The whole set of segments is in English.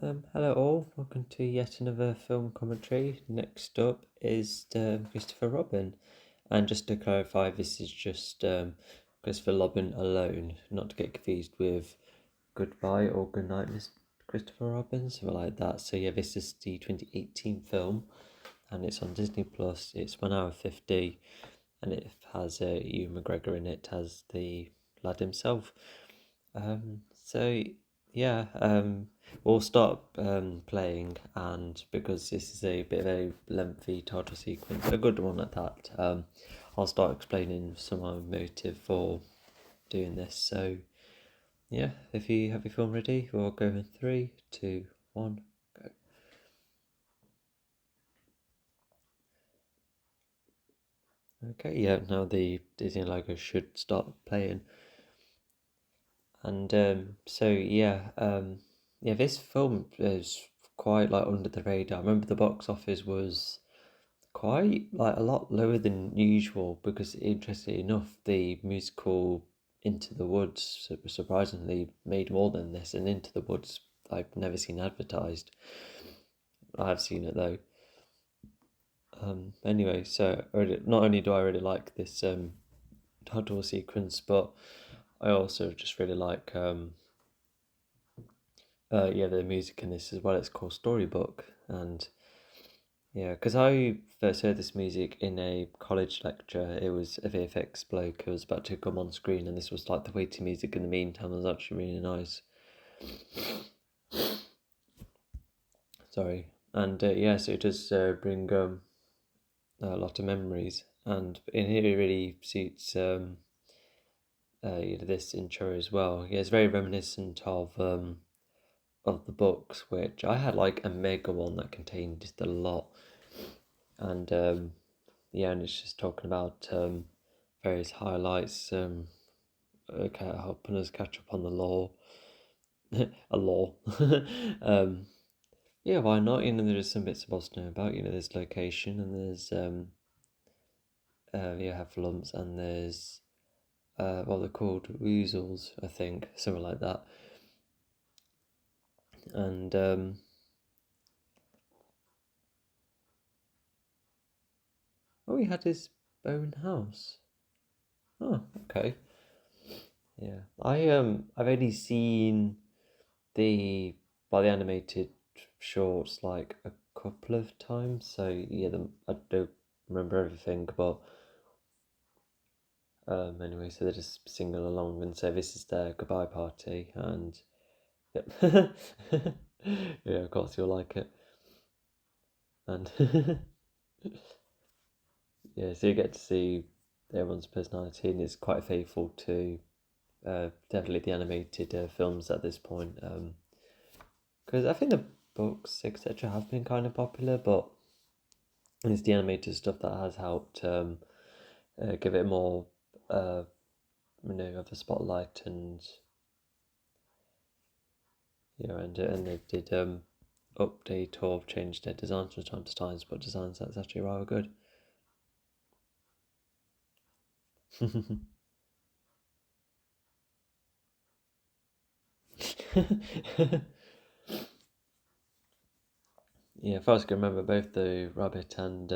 Hello all, welcome to yet another film commentary. Next up is Christopher Robin. And just to clarify, this is just Christopher Robin alone, not to get confused with Goodbye or Goodnight, Miss Christopher Robin, something like that. So yeah, this is the 2018 film, and it's on Disney Plus. It's 1 hour 50, and it has Ewan McGregor in it as the lad himself. So yeah, we'll start playing, and because this is a bit of a lengthy title sequence, a good one at that, I'll start explaining some of my motive for doing this. So yeah, if you have your film ready, we'll go in 3, 2, 1, go. Okay, yeah, now the Disney logo should start playing. And yeah, this film is quite like under the radar. I remember the box office was quite like a lot lower than usual because interestingly enough, the musical Into the Woods surprisingly made more than this, and Into the Woods I've never seen advertised. I have seen it though. Anyway, so not only do I really like this title sequence, but I also just really like yeah, the music in this as well. It's called Storybook, and yeah, because I first heard this music in a college lecture. It was a VFX bloke who was about to come on screen, and this was like the waiting music in the meantime. It was actually really nice. Sorry, and yeah, so it does bring a lot of memories, and in here it really suits this intro as well. Yeah, it's very reminiscent of the books, which I had like a mega one that contained just a lot, and yeah, and it's just talking about various highlights, helping us catch up on the law, a law. um, yeah, why not? There's some bits of bobs to know about. There's location, and there's yeah, have lumps, and there's what they're called, weasels, I think, something like that, and oh, he had his own house. Oh, okay. Yeah, I've only seen the the animated shorts like a couple of times. So yeah, I don't remember everything, but anyway, so they're just singing along, and so this is their goodbye party, and yep, yeah, of course you'll like it, and yeah, so you get to see everyone's personality, and it's quite faithful to definitely the animated films at this point. Because I think the books etc. have been kind of popular, but it's the animated stuff that has helped give it more, uh, of a spotlight, and and they did update or change their designs from time to time, but designs that's actually rather good. Yeah, if I was to remember, both the rabbit and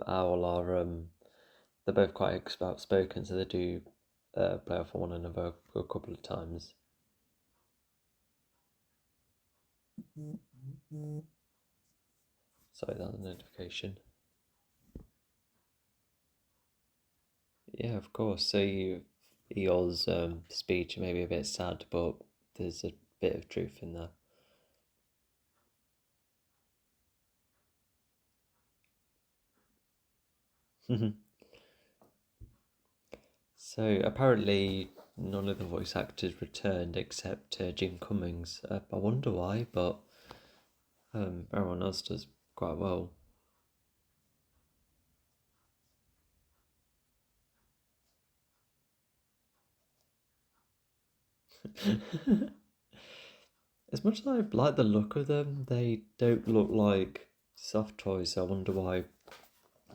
owl are they're both quite outspoken, so they do play off one another a couple of times. Sorry, that's a notification. Yeah, of course. So Eeyore's speech may be a bit sad, but there's a bit of truth in there. So apparently none of the voice actors returned except Jim Cummings. I wonder why, but everyone else does quite well. As much as I like the look of them, they don't look like soft toys. So I wonder why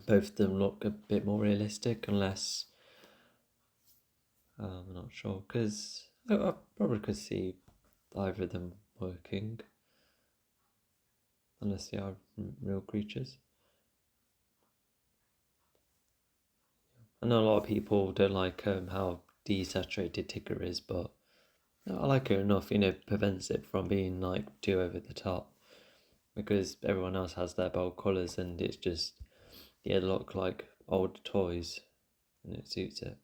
both of them look a bit more realistic, unless I'm not sure, because I probably could see either of them working. unless they are real creatures. I know a lot of people don't like how desaturated Tigger is, but I like it enough. Prevents it from being like too over the top, because everyone else has their bold colours, and it's just look like old toys, and it suits it.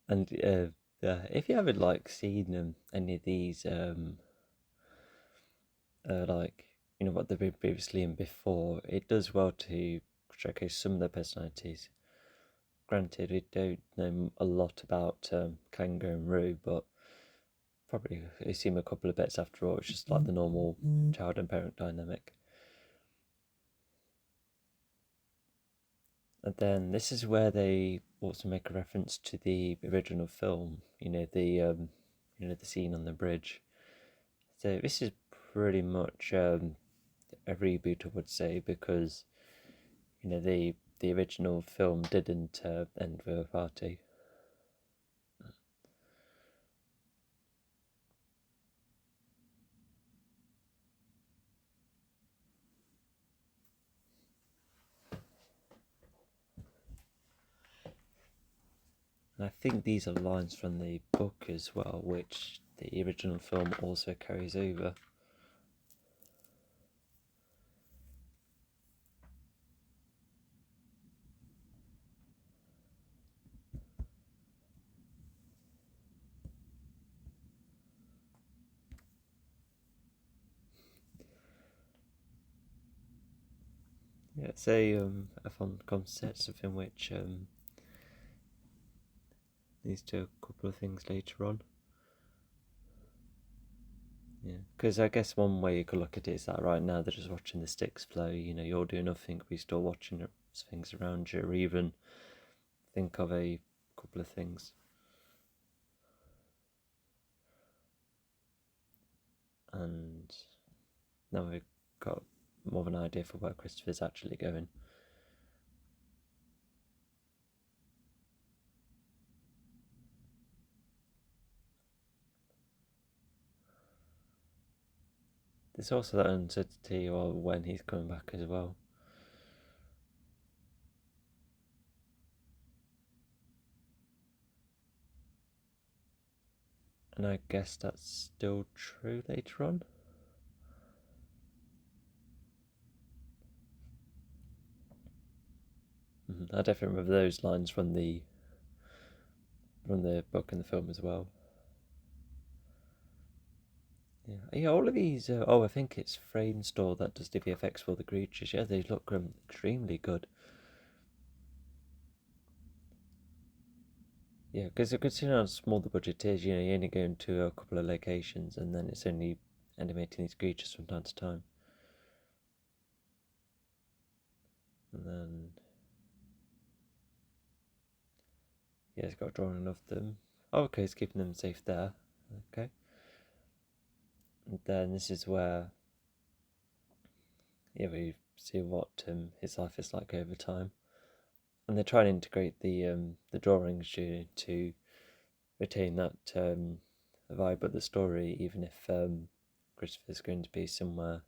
And if you haven't like seen any of these like what they've been previously and before, it does well to showcase some of their personalities. Granted, we don't know a lot about Kango and Roo, but probably we see him a couple of bits after all. It's just like the normal child and parent dynamic. And then this is where they also make a reference to the original film. The scene on the bridge. So this is pretty much a reboot, I would say, because the original film didn't end with a party. And I think these are lines from the book as well, which the original film also carries over. Yeah, it's a fun concept, something which leads to a couple of things later on. Yeah, because I guess one way you could look at it is that right now they're just watching the sticks flow. You're doing nothing, but you're still watching things around you, or even think of a couple of things. And now we've got more of an idea for where Christopher's actually going. There's also that uncertainty of when he's coming back as well. And I guess that's still true later on. I definitely remember those lines from the book and the film as well. Yeah, all of these. I think it's Framestore that does the VFX for the creatures. Yeah, they look extremely good. Yeah, because considering how small the budget is, you only go into a couple of locations, and then it's only animating these creatures from time to time. And then it's got a drawing of them. Oh, okay, it's keeping them safe there. Okay. And then this is where we see what his life is like over time, and they try and integrate the drawings to retain that vibe of the story, even if Christopher's going to be somewhere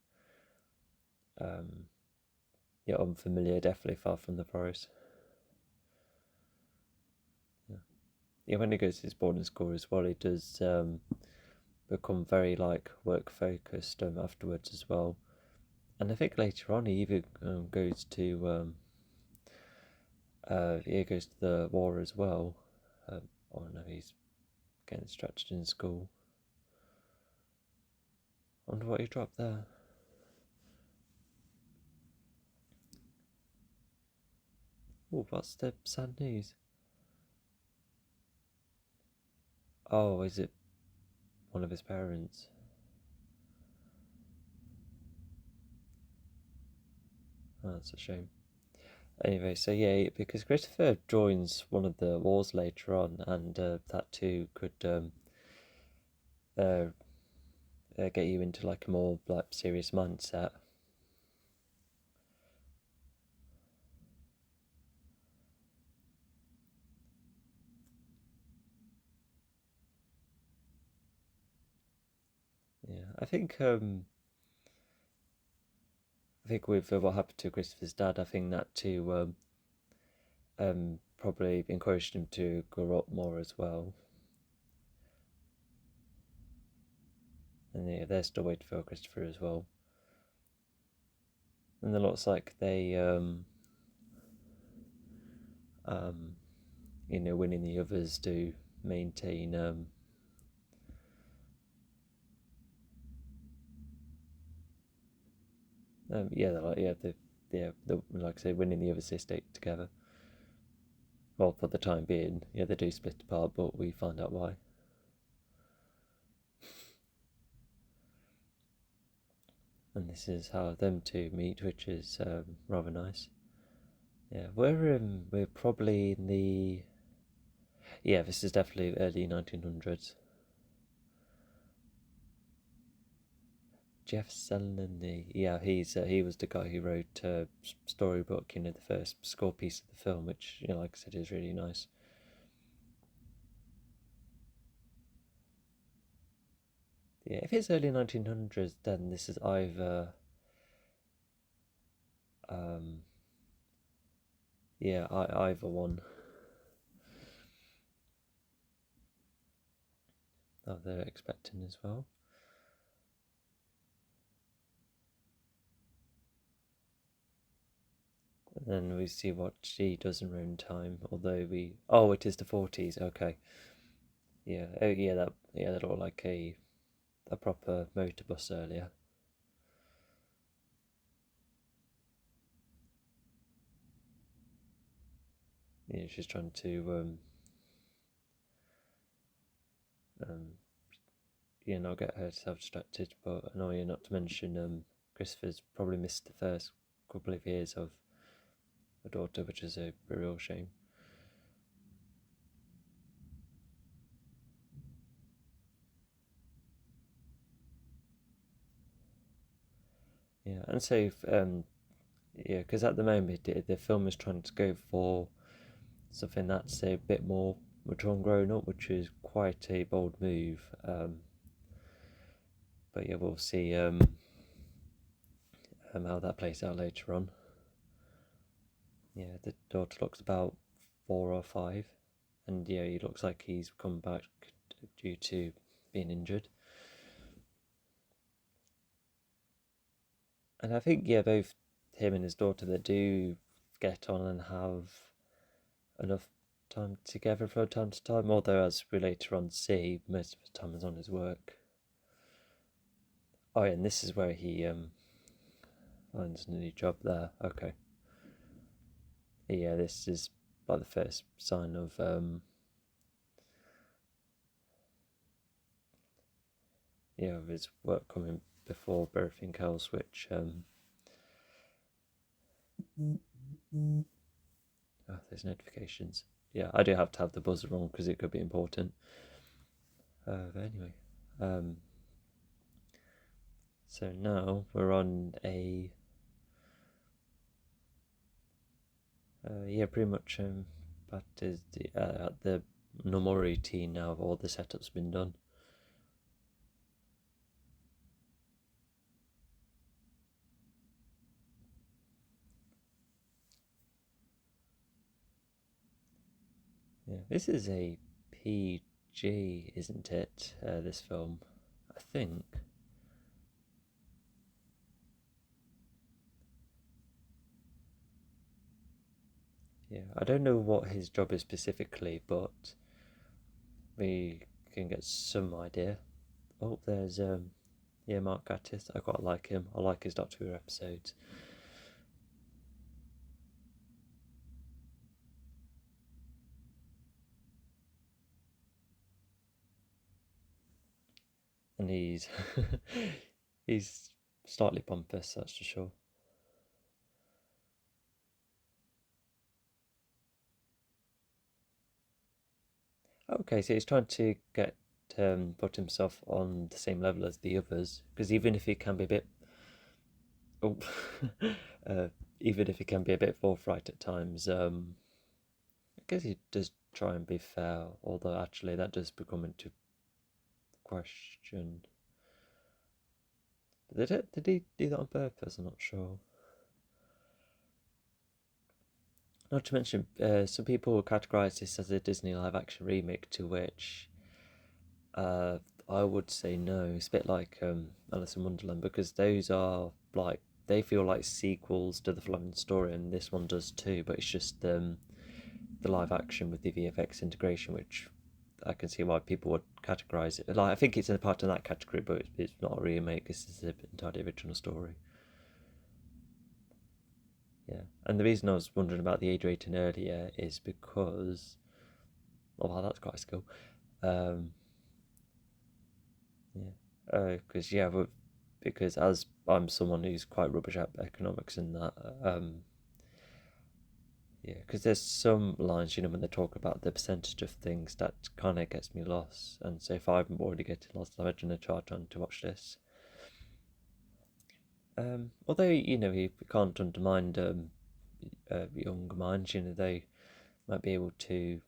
unfamiliar, definitely far from the forest. Yeah, when he goes to his boarding school as well, he does become very like work focused afterwards as well. And I think later on he even goes to the war as well. Oh no, he's getting distracted in school. I wonder what he dropped there. Oh, what's the sad news? Oh, is it one of his parents? Oh, that's a shame. Anyway, so yeah, because Christopher joins one of the wars later on, and that too could uh, get you into like a more like serious mindset. Yeah, I think with what happened to Christopher's dad, I think that too probably encouraged him to grow up more as well. And yeah, they're still waiting for Christopher as well. And it looks like they um winning the others to maintain yeah, they're like the like I say, winning the others they stay together. Well, for the time being, yeah, they do split apart, but we find out why. And this is how them two meet, which is rather nice. Yeah, we're probably in the yeah, this is definitely early 1900s. Jeff Seleny, yeah, he was the guy who wrote Storybook, the first score piece of the film, which like I said, is really nice. Yeah, if it's early 1900s, then this is either um, yeah, either one that they're expecting as well. And then we see what she does in her own time. Although it is the 40s. Okay, yeah, oh yeah, that looked like a proper motor bus earlier. Yeah, she's trying to um not get herself distracted, but annoying. Not to mention Christopher's probably missed the first couple of years of a daughter, which is a real shame. Yeah, and so yeah, because at the moment the film is trying to go for something that's a bit more mature and grown up, which is quite a bold move. But yeah, we'll see how that plays out later on. Yeah, the daughter looks about 4 or 5, and yeah, he looks like he's come back due to being injured. And I think yeah, both him and his daughter that do get on and have enough time together from time to time. Although, as we later on see, most of the time is on his work. Oh, yeah, and this is where he finds a new job there. Okay, yeah, this is like the first sign of of his work coming before everything else, which oh, there's notifications. Yeah, I do have to have the buzzer on because it could be important. But anyway, um, so now we're on a yeah, pretty much that is the normal routine now. All the setup's been done. Yeah, this is a PG, isn't it? This film, I think. Yeah, I don't know what his job is specifically, but we can get some idea. Oh, there's yeah, Mark Gatiss. I quite like him. I like his Doctor Who episodes. And he's he's slightly pompous, that's for sure. Okay, so he's trying to get put himself on the same level as the others, because even if he can be a bit, oh, uh, even if he can be a bit forthright at times, I guess he does try and be fair. Although actually, that does become into question. Did he do that on purpose? I'm not sure. Not to mention, some people will categorise this as a Disney live action remake, to which uh, I would say no. It's a bit like Alice in Wonderland, because those are like, they feel like sequels to the flowing story, and this one does too. But it's just the live action with the VFX integration, which I can see why people would categorise it. Like, I think it's a part of that category, but it's not a remake. This is an entirely original story. Yeah, and the reason I was wondering about the age rating earlier is because, oh wow, that's quite a skill. Um, yeah, because yeah, but because as I'm someone who's quite rubbish at economics and that, yeah, because there's some lines, when they talk about the percentage of things, that kind of gets me lost. And so if I'm already getting lost, I'm going to try trying to watch this. Although you can't undermine young minds. They might be able to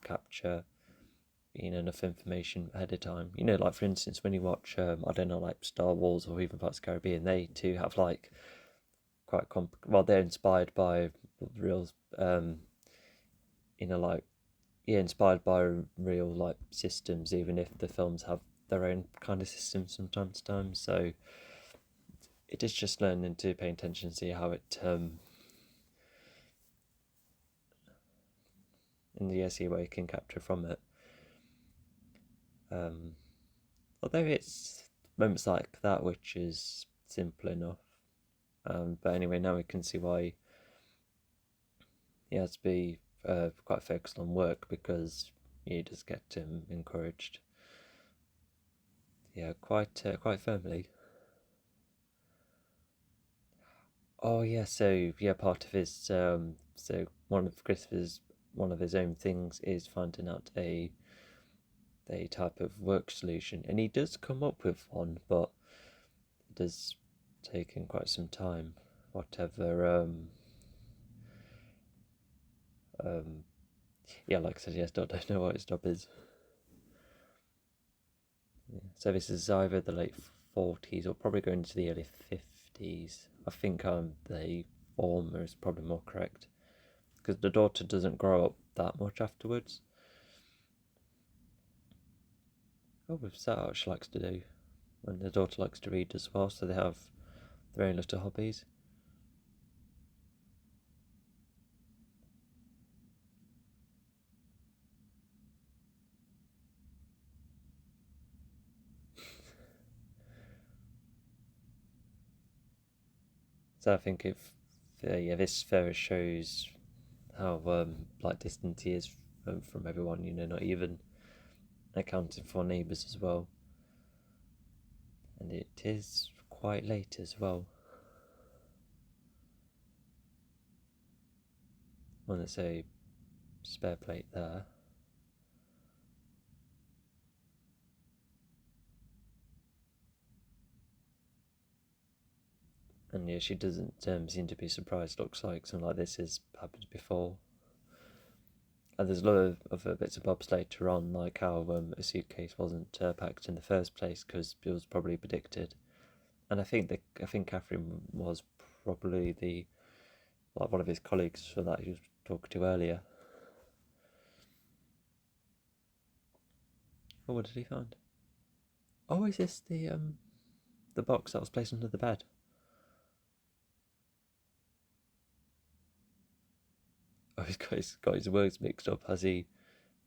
capture enough information ahead of time. Like for instance, when you watch I don't know, like Star Wars or even Pirates of the Caribbean, they too have like quite well, they're inspired by real like, yeah, inspired by real like systems, even if the films have their own kind of systems sometimes times. So it is just learning to pay attention, see how it in the see what you can capture from it. Um, Although it's moments like that which is simple enough. But anyway, now we can see why he has to be quite focused on work, because he does get encouraged. Yeah, quite firmly. Oh yeah, so yeah, part of his so one of his own things is finding out a type of work solution, and he does come up with one, but it does take him quite some time. Whatever um yeah, like I said, yes, don't know what his job is. Yeah. So this is either the late 40s or probably going into the early 50s. I think the former is probably more correct, because the daughter doesn't grow up that much afterwards. Oh, with that, what she likes to do, and the daughter likes to read as well, so they have their own little hobbies. So I think if yeah, this fair shows how like distant he is from everyone. Not even accounting for neighbours as well, and it is quite late as well. When there's a spare plate there. And yeah, she doesn't seem to be surprised. Looks like something like this has happened before. And there's a lot of other bits and bobs later on, like how a suitcase wasn't packed in the first place because it was probably predicted. And I think Catherine was probably the like one of his colleagues for that he was talking to earlier. Oh, what did he find? Oh, is this the box that was placed under the bed? Oh, he's got his words mixed up. Has he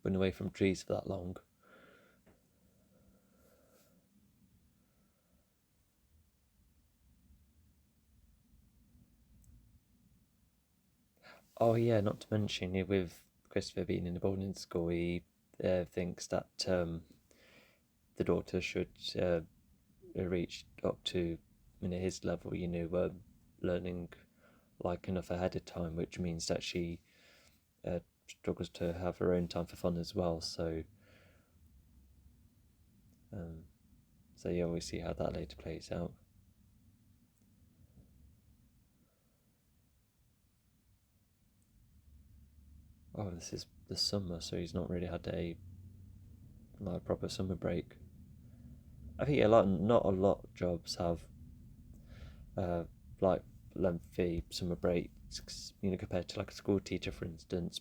been away from trees for that long? Oh yeah, not to mention with Christopher being in a boarding school, he thinks that the daughter should reach up to his level, learning like enough ahead of time, which means that she struggles to have her own time for fun as well. So, yeah, we'll see how that later plays out. Oh, this is the summer, so he's not really had a proper summer break. I think not a lot of jobs have like lengthy summer breaks, compared to like a school teacher, for instance.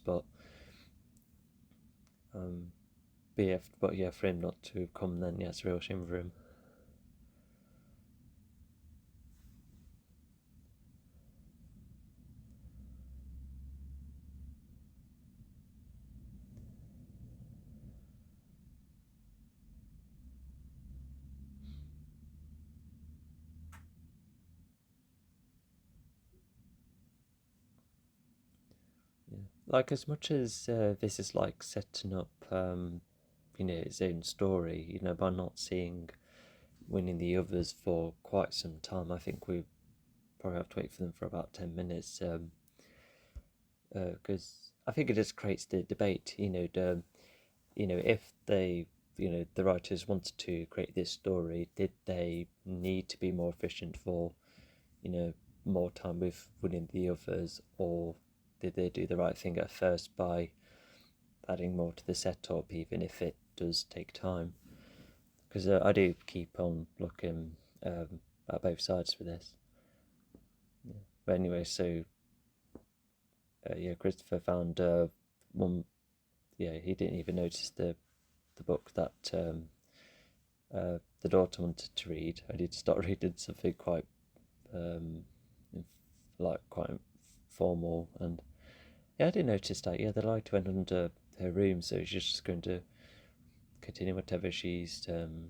Um, but yeah, for him not to come, then yeah, it's a real shame for him. Yeah. Like as much as this is like setting up, its own story, by not seeing winning the others for quite some time. I think we probably have to wait for them for about 10 minutes, because I think it just creates the debate. If they, the writers wanted to create this story, did they need to be more efficient for, more time with winning the others, or did they do the right thing at first by adding more to the setup, even if it does take time? Because I do keep on looking at both sides for this. Yeah. But anyway, so yeah, Christopher found one. Yeah, he didn't even notice the book that the daughter wanted to read. I did start reading something quite um, quite formal, and yeah, I did notice that. Yeah, the light went under her room, so she's just going to continue whatever she's um,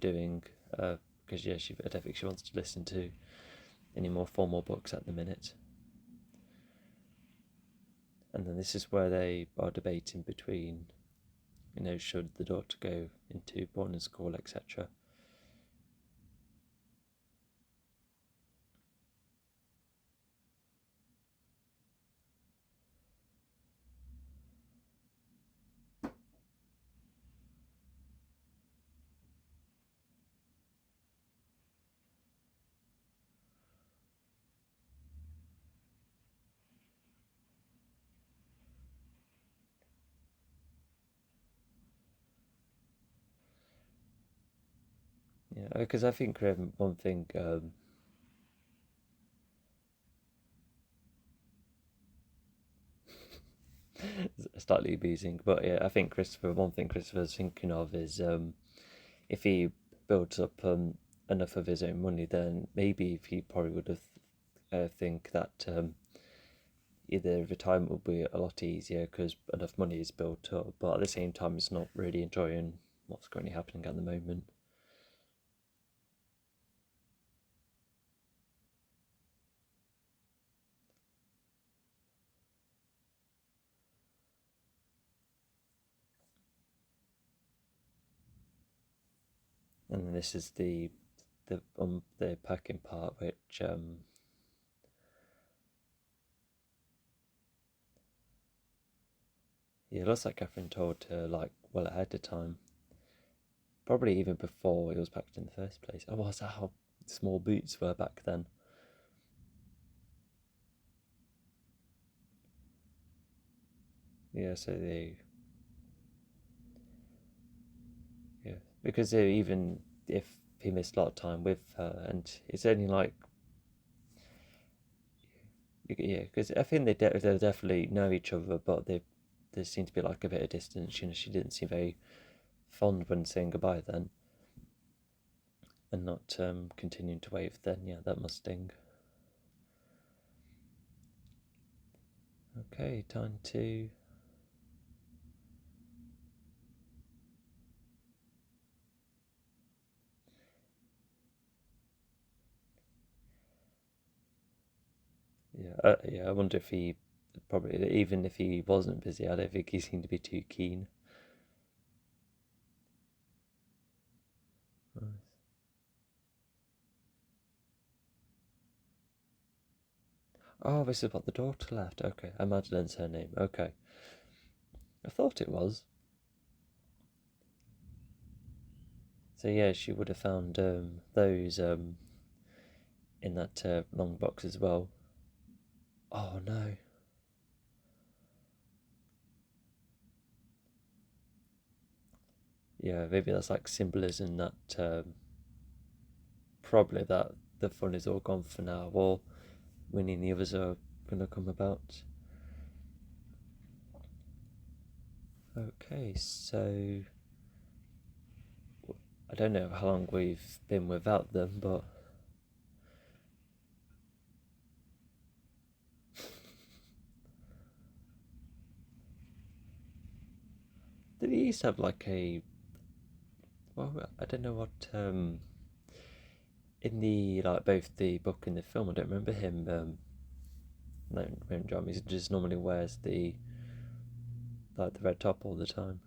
doing. Because yeah, I don't think she wants to listen to any more formal books at the minute. And then this is where they are debating between, should the daughter go into boarding school, etc. Yeah, because I think one thing, slightly abusing, but yeah, I think one thing Christopher's thinking of is if he builds up enough of his own money, then maybe he probably would have think that either retirement will be a lot easier because enough money is built up, but at the same time, it's not really enjoying what's currently happening at the moment. And then this is the packing part, which yeah, it looks like Catherine told her like well ahead of time, probably even before it was packed in the first place. Oh, was that how small boots were back then? Yeah, so yeah, because even if he missed a lot of time with her, and it's only like yeah, because I think they definitely know each other, but there seemed to be like a bit of distance. She didn't seem very fond when saying goodbye then, and not continuing to wave. Then yeah, that must sting. Okay, time to. Yeah, yeah. I wonder if he probably even if he wasn't busy, I don't think he seemed to be too keen. Oh, this is what the daughter left. Okay, Madeline's her name. Okay, I thought it was. So yeah, she would have found those in that long box as well. Oh no. Yeah, maybe that's like symbolism that probably that the fun is all gone for now, or winning the others are gonna come about. Okay, so I don't know how long we've been without them, but did he used to have like a, well, I don't know what in the like both the book and the film, I don't remember him wearing jammies. He just normally wears the like the red top all the time.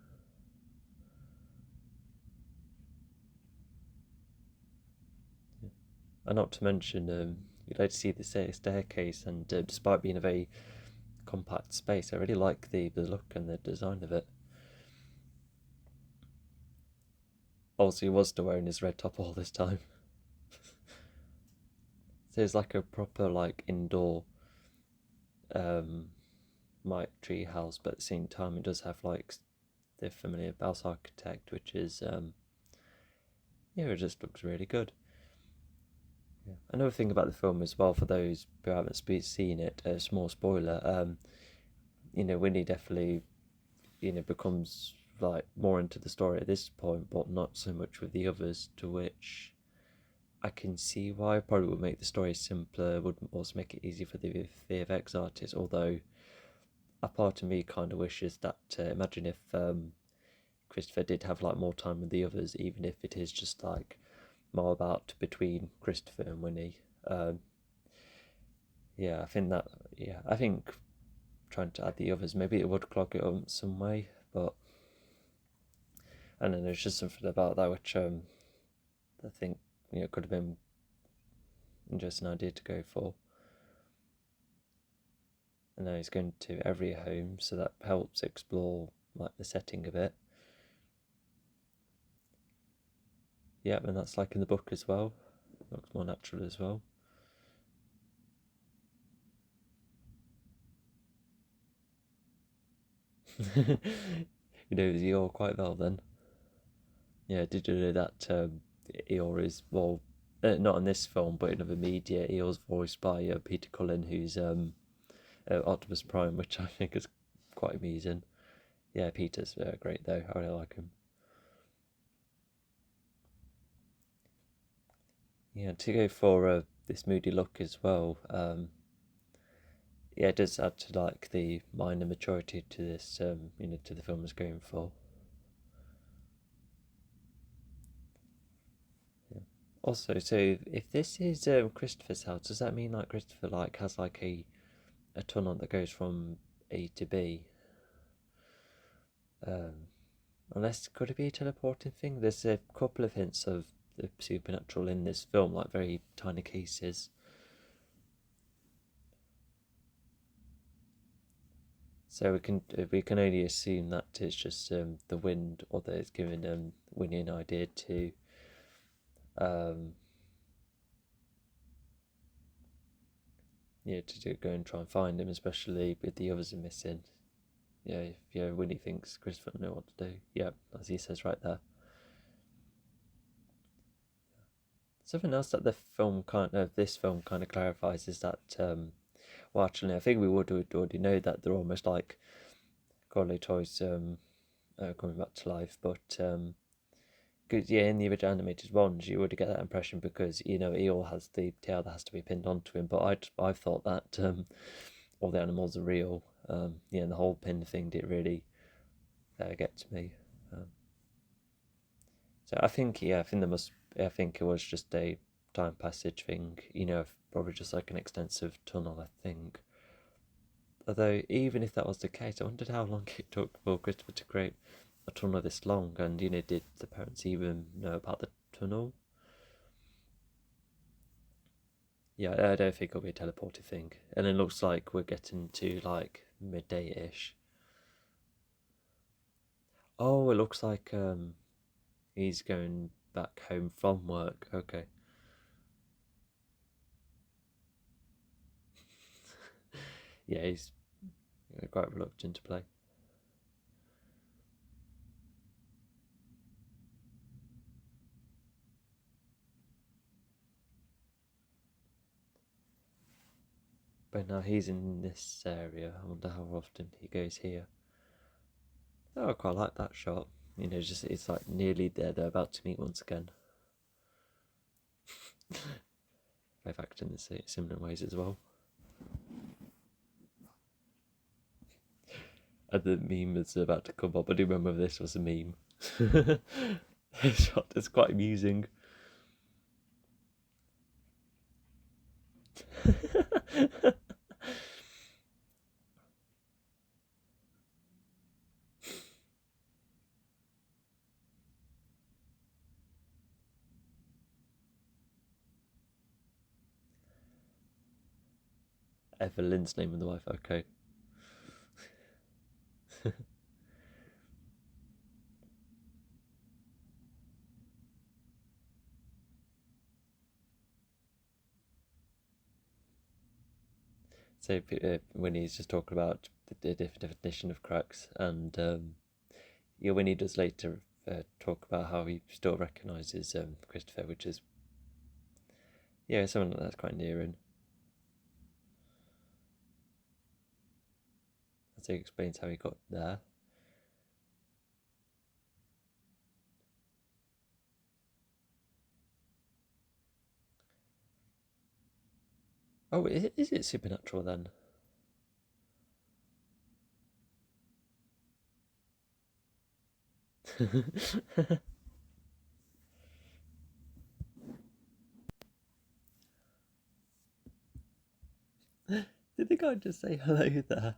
Yeah. And not to mention, you'd like to see the staircase, and despite being a very compact space, I really like the look and the design of it. Also, he was still wearing his red top all this time. So it's like a proper like indoor um Mike tree house, but at the same time it does have like the familiar Baus architect, which is yeah, it just looks really good. Yeah. Another thing about the film as well, for those who haven't seen it, a small spoiler, Winnie definitely, becomes like more into the story at this point, but not so much with the others, to which I can see why. Probably would make the story simpler, would also make it easier for the VFX artist, although a part of me kind of wishes that, imagine if Christopher did have like more time with the others, even if it is just like more about between Christopher and Winnie. Um, yeah, I think that. Yeah, I think trying to add the others, maybe it would clog it up some way, but and then there's just something about that which I think could have been an interesting idea to go for. And now he's going to every home, so that helps explore like the setting a bit. Yeah, and that's like in the book as well. Looks more natural as well. You know Eeyore quite well then. Yeah, did you know that Eeyore is, well, not in this film, but in other media, Eeyore's voiced by Peter Cullen, who's Optimus Prime, which I think is quite amusing. Yeah, Peter's great though. I really like him. Yeah, to go for this moody look as well. Yeah, it does add to like the minor maturity to this, to the film is going for. Yeah. Also, so if this is Christopher's house, does that mean like Christopher like has like a tunnel that goes from A to B? Um, Unless could it be a teleporting thing? There's a couple of hints of the supernatural in this film, like very tiny cases. So we can only assume that it's just the wind, or that it's giving Winnie an idea to um, to go and try and find him, especially if the others are missing. Yeah, if Winnie thinks Christopher will know what to do. Yeah, as he says right there. Something else that this film kind of clarifies is that well, actually, I think we would already know that they're almost like Godly Toys coming back to life, but because yeah, in the original animated ones, you would get that impression because Eeyore has the tail that has to be pinned onto him. But I thought that all the animals are real. Yeah, and the whole pin thing didn't really get to me. Um, so I think I think there must. I think it was just a time passage thing. Probably just like an extensive tunnel. I think. Although even if that was the case, I wondered how long it took for Christopher to create a tunnel this long, and did the parents even know about the tunnel? Yeah, I don't think it'll be a teleported thing. And it looks like we're getting to like midday-ish. Oh, it looks like he's going back home from work. Okay. Yeah, he's quite reluctant to play. But now he's in this area. I wonder how often he goes here. Oh, I quite like that shot. You know, just it's like nearly there. They're about to meet once again. They've acted in similar ways as well. And the meme is about to come up. I do remember this was a meme. This shot is quite amusing. Evelyn's name and the wife. Okay. So when he's just talking about the definition of cracks, and yeah, when he does later talk about how he still recognises Christopher, which is someone that's quite near in. So he explains how he got there. Oh, is it supernatural then? Did the guy just say hello there?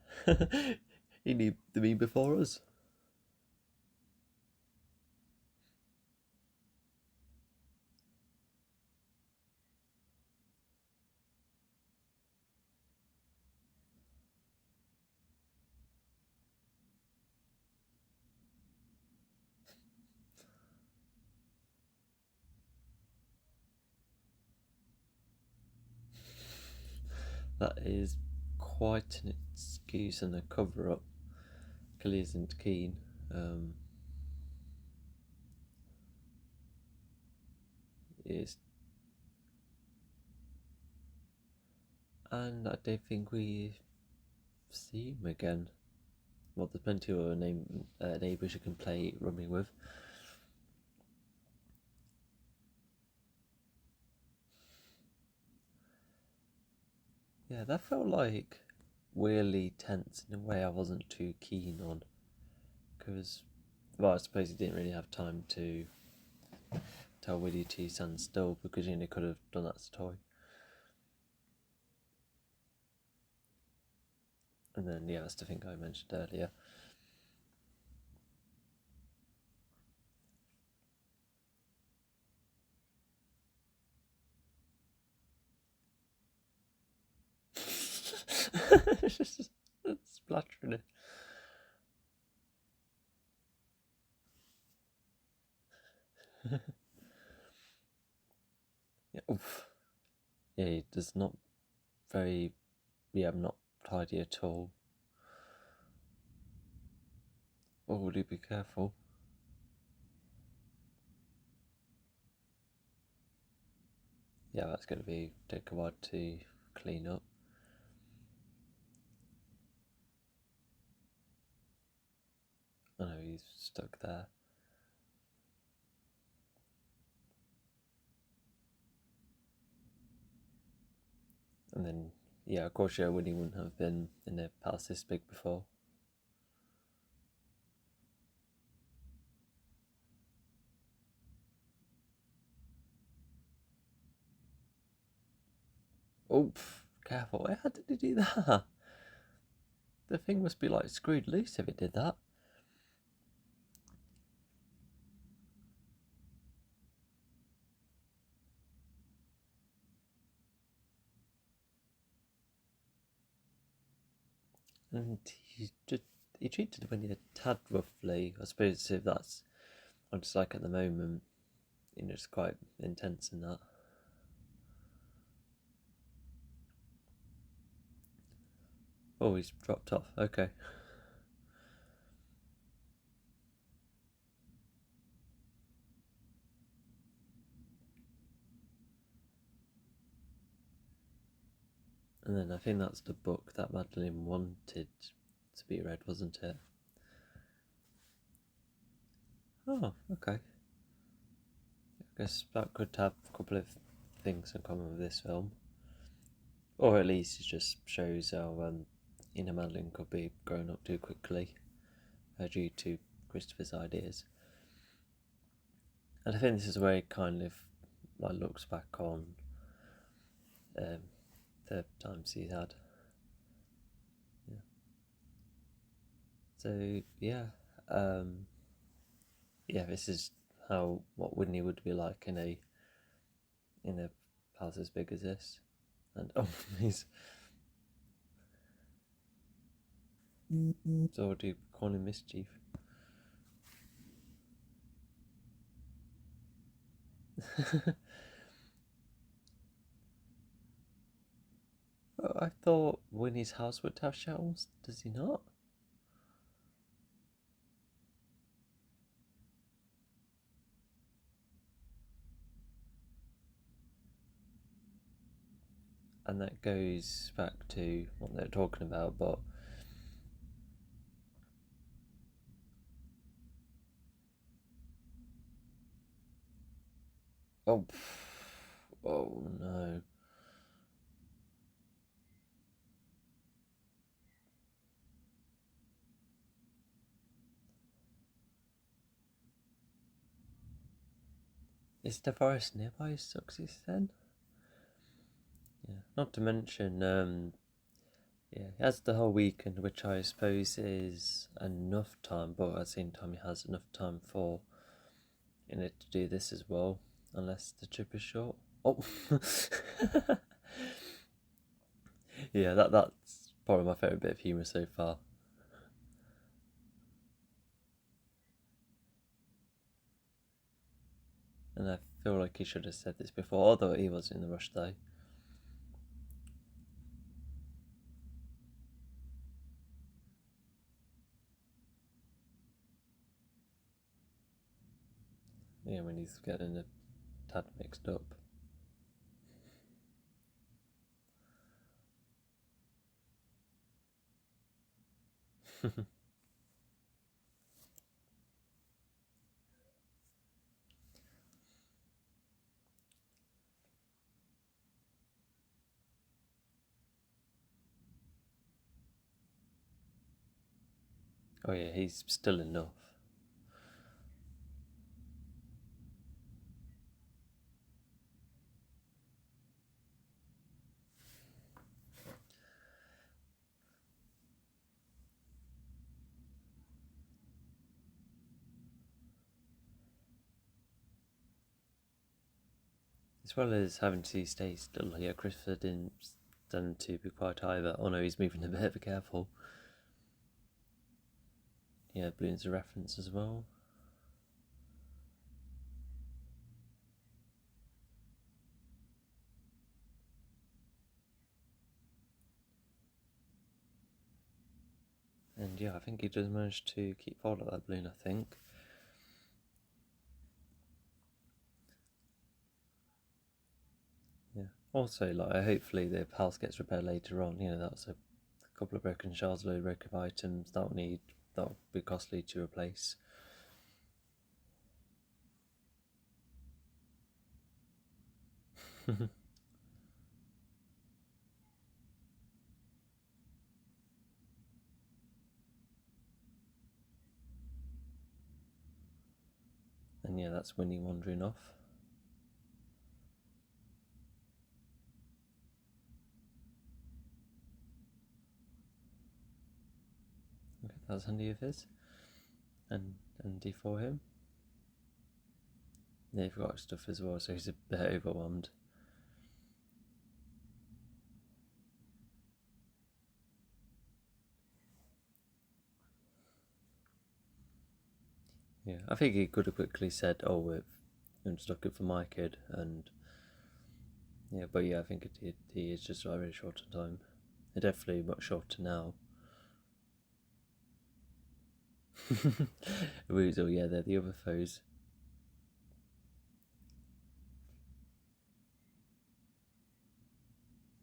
He knew the meme before us. That is quite an excuse and a cover up. Kelly isn't keen. Is and I don't think we see him again. Well, there's plenty of neighbours you can play rooming with. Yeah, that felt like weirdly tense in a way I wasn't too keen on. Because, well, I suppose he didn't really have time to tell Willie to stand still because he could have done that to Toy. And then, yeah, that's the thing I mentioned earlier. It's just splattering it. Yeah, oof. Yeah, he does not very, not tidy at all. Oh, do be careful. Yeah, that's going to take a while to clean up. I know he's stuck there. And then, yeah, of course, Winnie wouldn't have been in a palace this big before. Oh, careful. How did he do that? The thing must be like screwed loose if it did that. and he treated Winnie a tad roughly. I suppose if that's what it's like at the moment, it's quite intense in that. Oh, he's dropped off. Okay. And then I think that's the book that Madeline wanted to be read, wasn't it? Oh, okay. I guess that could have a couple of things in common with this film. Or at least it just shows how Madeline could be growing up too quickly due to Christopher's ideas. And I think this is where he kind of looks back on the times he's had. Yeah. So this is what Whitney would be like in a house as big as this. And he's already calling mischief. I thought Winnie's house would have shelves. Does he not? And that goes back to what they're talking about, but oh no. Is the forest nearby Sussex then? Yeah. Not to mention, he has the whole weekend, which I suppose is enough time, but at the same time he has enough time for to do this as well, unless the trip is short. Oh, yeah, that's probably my favourite bit of humour so far. And I feel like he should have said this before, although he was in the rush though. Yeah, when he's getting the tad mixed up. Oh yeah, he's still enough. As well as having to stay still here, Christopher didn't stand to be quite either. Oh no, he's moving a bit, be careful. Yeah, balloon's a reference as well. And yeah, I think he does manage to keep hold of that balloon, I think. Yeah. Also, hopefully the house gets repaired later on. That's a couple of broken shelves, a load of broken items that'll be costly to replace. And yeah, that's Winnie wandering off. Okay, that's handy of his. And handy for him. Yeah, he forgot stuff as well, so he's a bit overwhelmed. Yeah, I think he could have quickly said, "Oh, I'm just looking for my kid," and yeah, but yeah, I think he is just like really short on time. They're definitely much shorter now. Weasel, yeah, they're the other foes.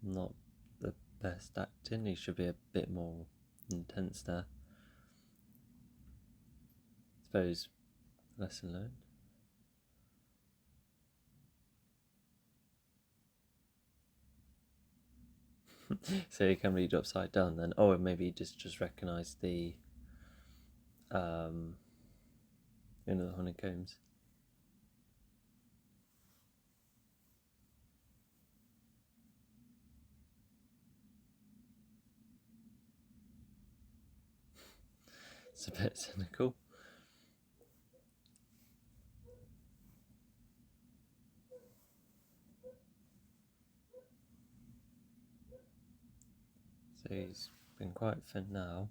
Not the best acting. He should be a bit more intense there. I suppose lesson learned. So he can read upside down then. Oh, maybe he just recognised the um, the honeycombs. It's a bit cynical. So he's been quite thin now.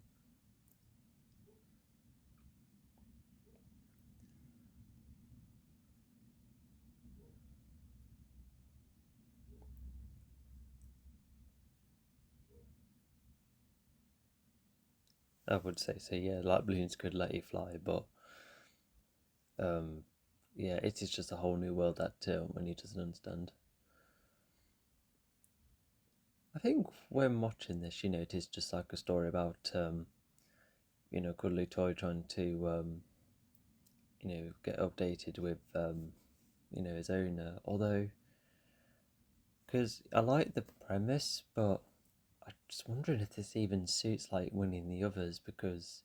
I would say so. Yeah, like balloons could let you fly, but um, yeah, it is just a whole new world that when he doesn't understand. I think when watching this, it is just like a story about Cuddly Toy trying to get updated with his owner. Although, because I like the premise, but I'm just wondering if this even suits like winning the others, because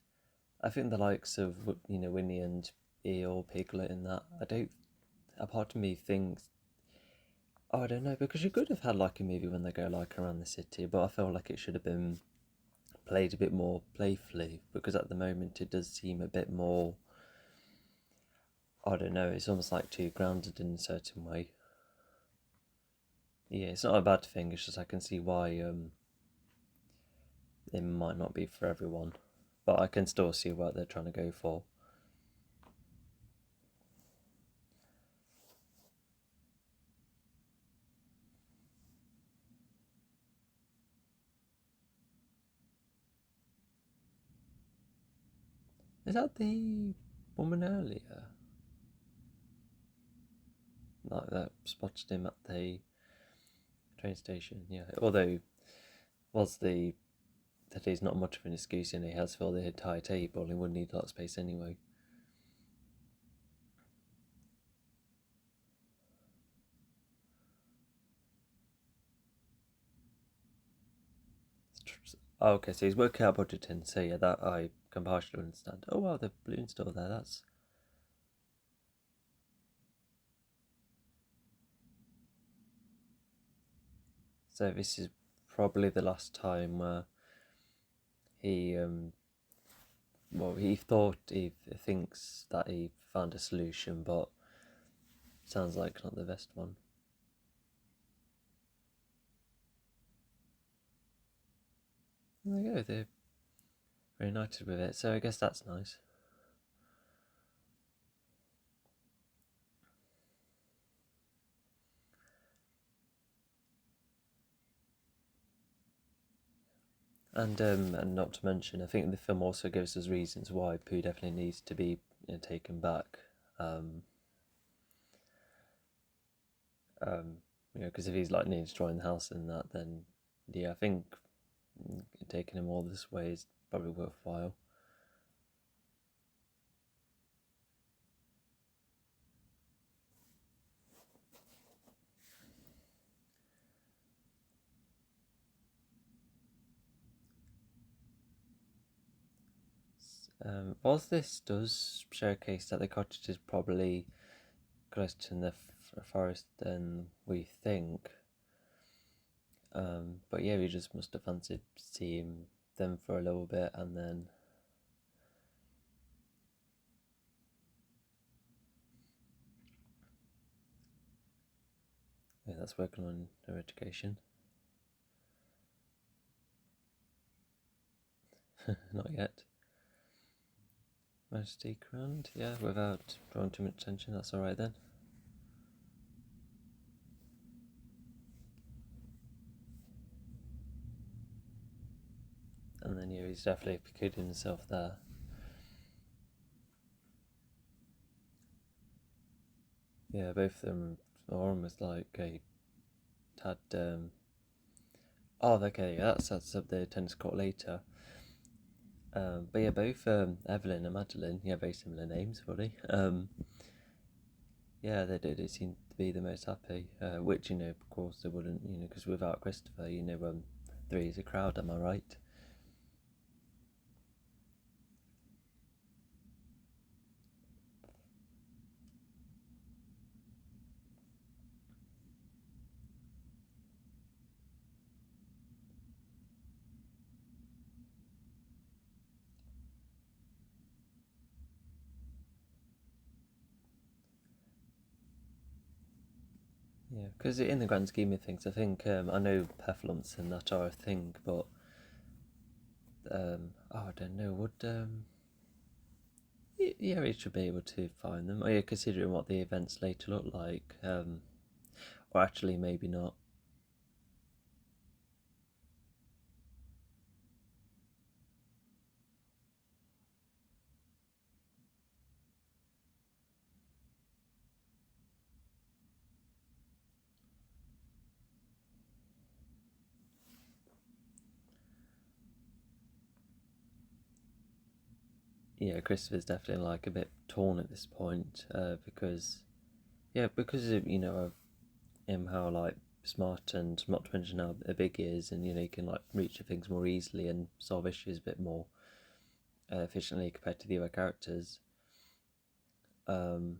I think the likes of Winnie and Eel, Piglet, and that I don't. A part of me thinks, oh, I don't know, because you could have had like a movie when they go like around the city, but I felt like it should have been played a bit more playfully, because at the moment it does seem a bit more. I don't know. It's almost like too grounded in a certain way. Yeah, it's not a bad thing. It's just I can see why it might not be for everyone, but I can still see what they're trying to go for. Is that the woman earlier? Like that spotted him at the train station. Yeah, although was the that is not much of an excuse, and he has filled the entire table. He wouldn't need a lot of space anyway. Oh, okay, so he's working out budgeting. So yeah, that I can partially understand. Oh wow, the balloon's still there. That's so. This is probably the last time he well, he thinks that he found a solution, but sounds like not the best one. And there you go. They're reunited with it, so I guess that's nice. And not to mention, I think the film also gives us reasons why Pooh definitely needs to be taken back. Um, um, because if he's like nearly destroying the house and that, then yeah, I think taking him all this way is probably worthwhile. Whilst this does showcase that the cottage is probably closer to the forest than we think, but yeah, we just must have fancied seeing them for a little bit, and then yeah, that's working on her education. Not yet. Mostly grand, yeah, without drawing too much attention, that's alright then. And then yeah, he's definitely precluding himself there. Yeah, both of them are almost like a had oh okay, yeah, that's up the tennis court later. But yeah, both Evelyn and Madeline, yeah, very similar names, really. Yeah, they seem to be the most happy, which, of course they wouldn't, because without Christopher, three is a crowd, am I right? Yeah, because in the grand scheme of things, I think, I know Peflumps and that are a thing, but, I don't know, yeah, he should be able to find them. Oh yeah, considering what the events later look like, or actually maybe not. Yeah, Christopher's definitely like a bit torn at this point, because of of him how like smart and not to mention how big he is, and he can like reach things more easily and solve issues a bit more efficiently compared to the other characters. Um,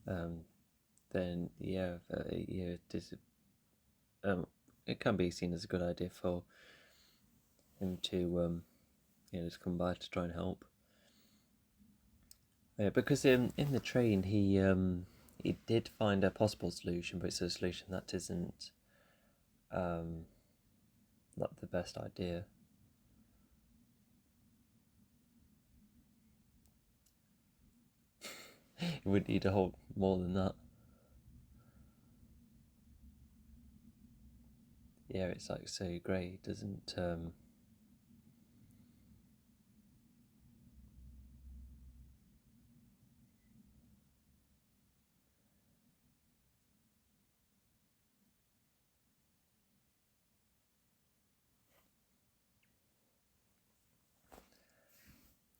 um, then yeah, um, it can be seen as a good idea for him to just come by to try and help. Because in the train he did find a possible solution, but it's a solution that isn't um, not the best idea. You would need a whole more than that. Yeah, it's like so grey. It doesn't.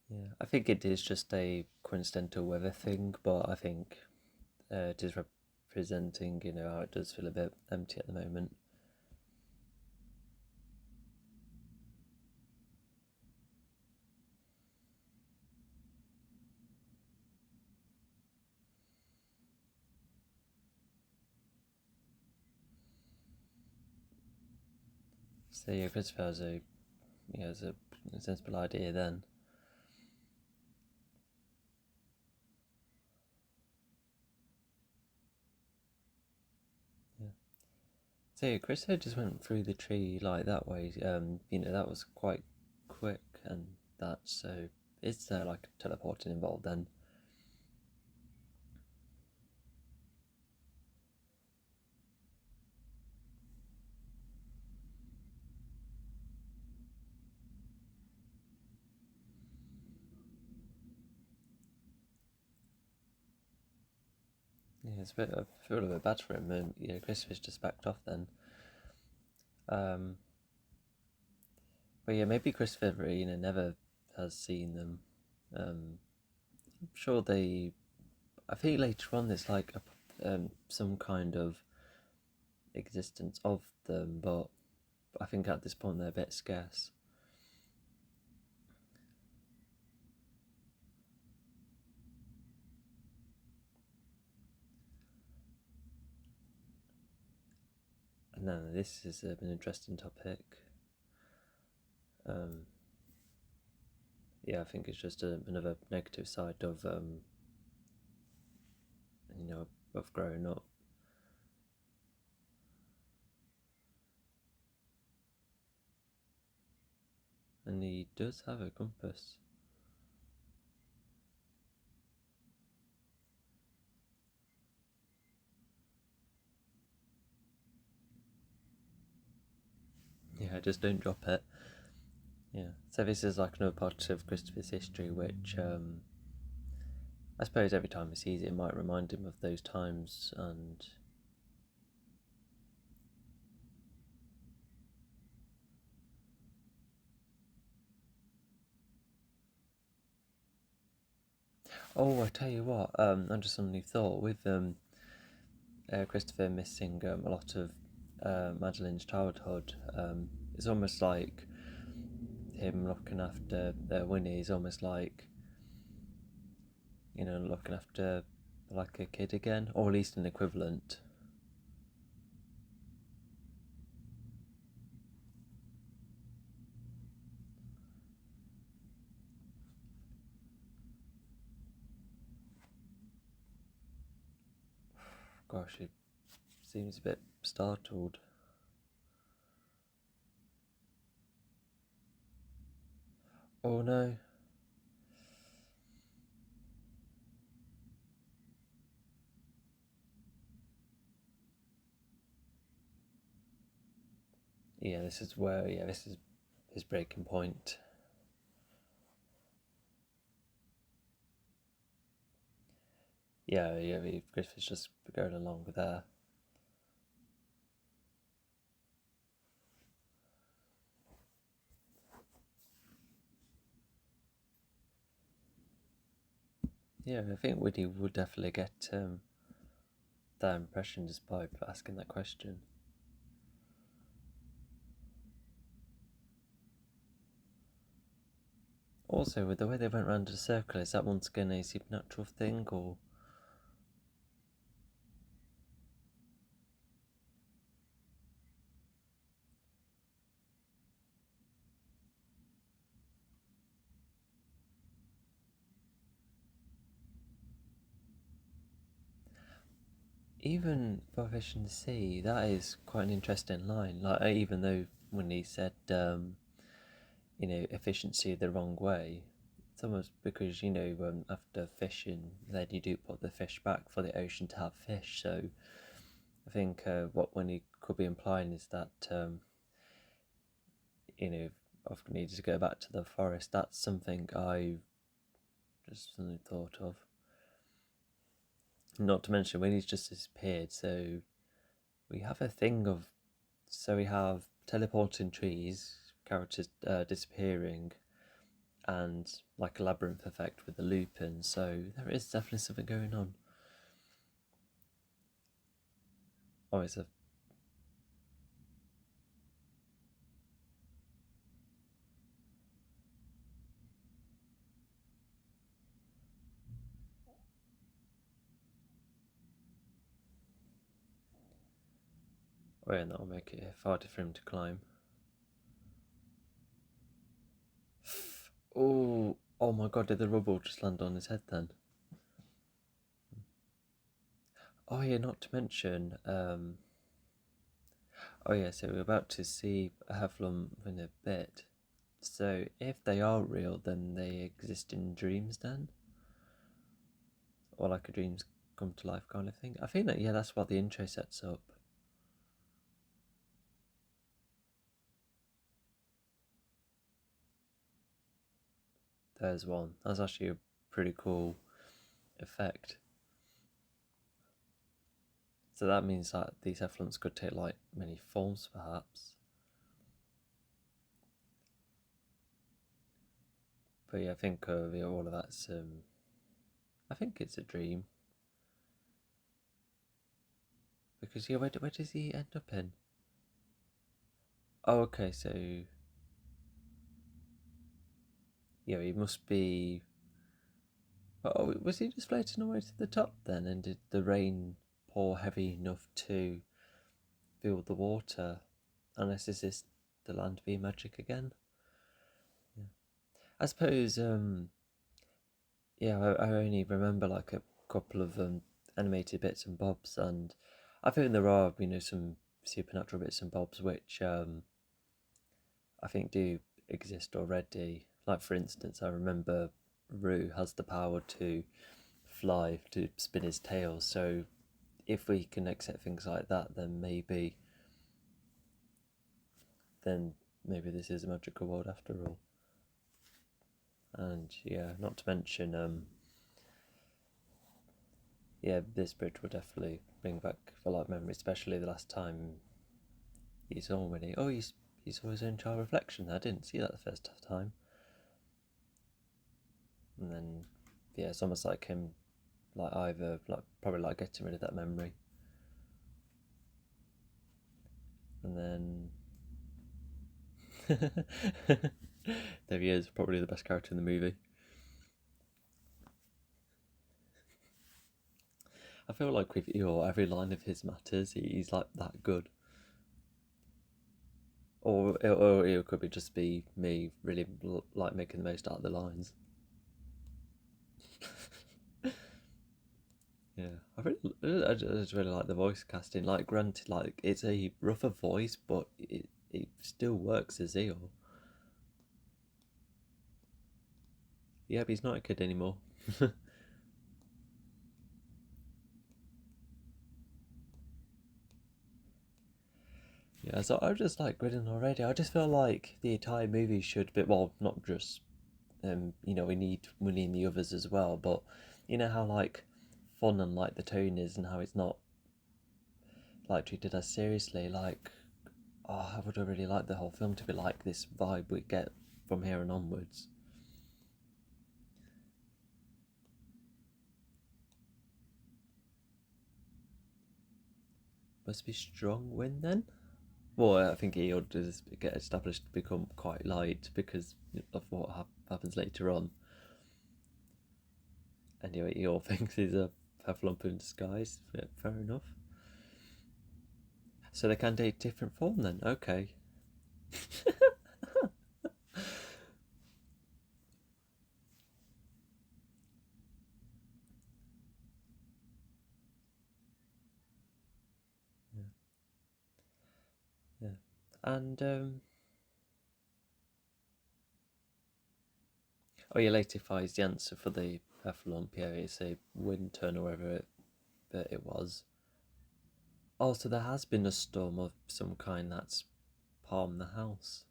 Yeah, I think it is just a coincidental weather thing, but I think it is representing, how it does feel a bit empty at the moment. So yeah, Christopher has a sensible idea then. Yeah. So yeah, Christopher just went through the tree like that way. That was quite quick, and that so is there like teleporting involved then? Yeah, I feel a bit bad for him, and Christopher's just backed off then. Um, but yeah, maybe Christopher, never has seen them. I'm sure they. I think later on there's like some kind of existence of them, but I think at this point they're a bit scarce. And then this is an interesting topic. Um, yeah, I think it's just another negative side of growing up. does have a compass. Yeah, just don't drop it. Yeah, so this is like another part of Christopher's history, which I suppose every time he sees it, it might remind him of those times. And oh, I tell you what, I just suddenly thought with Christopher missing a lot of Madeline's childhood, it's almost like him looking after Winnie is almost like, looking after like a kid again, or at least an equivalent. Gosh, he seems a bit startled. Oh no. Yeah, this is where, this is his breaking point. Yeah, Griffith's just going along with there. Yeah, I think Woody would definitely get that impression just by asking that question. Also, with the way they went round in a circle, is that once again a supernatural thing, or? Even for Fish in the Sea, that is quite an interesting line. Like, even though when he said, efficiency the wrong way, it's almost because, after fishing, then you do put the fish back for the ocean to have fish. So I think what when he could be implying is that, often needed to go back to the forest. That's something I just suddenly thought of. Not to mention when he's just disappeared, so we have a thing of, so we have teleporting trees, characters disappearing, and like a labyrinth effect with the lupin, so there is definitely something going on. Oh, it's a. Oh, yeah, that'll make it harder for him to climb. Oh my god, did the rubble just land on his head then? Oh, yeah, not to mention, oh yeah, so we're about to see Hefflum in a bit. So if they are real, then they exist in dreams then? Or like a dreams come to life kind of thing? I think that, yeah, that's what the intro sets up. There's one. That's actually a pretty cool effect. So that means that these effluents could take like many forms perhaps. But yeah, I think all of that's, I think it's a dream. Because yeah, where does he end up in? Oh, okay, so yeah, he must be. Oh, was he just floating away to the top then? And did the rain pour heavy enough to fill the water? Unless is this the land be magic again? Yeah. I suppose. Yeah, I only remember like a couple of animated bits and bobs, and I think there are some supernatural bits and bobs which I think do exist already. Like for instance, I remember Rue has the power to fly, to spin his tail. So if we can accept things like that, then maybe this is a magical world after all. And yeah, not to mention, yeah, this bridge will definitely bring back a lot of memories, especially the last time he saw Winnie. Oh, he saw his own child reflection. I didn't see that the first time. And then, yeah, it's almost like him, like either, like probably like getting rid of that memory. And then, there he is, probably the best character in the movie. I feel like with Eeyore, every line of his matters. He's like that good. Or it could be just be me really like making the most out of the lines. Yeah, I just really like the voice casting. Like, granted, like it's a rougher voice, but it still works as Eeyore. Yeah, but he's not a kid anymore. Yeah, so I'm just like grinning already. I just feel like the entire movie should be, well, not just we need Winnie and the others as well, but you know how like fun and like the tone is, and how it's not like treated as seriously. Like, oh, I would have really liked the whole film to be like this vibe we get from here and onwards. Must be strong win then. Well, I think he ought to get established to become quite light because of what happens later on. Anyway, he all thinks he's a Pufflump in disguise. Yeah, fair enough. So they can take different form then. Okay. Yeah. Yeah. And oh yeah, later finds the answer for the Pufflump. Yeah, it's a wind turn or whatever it was. Also, there has been a storm of some kind that's palmed the house.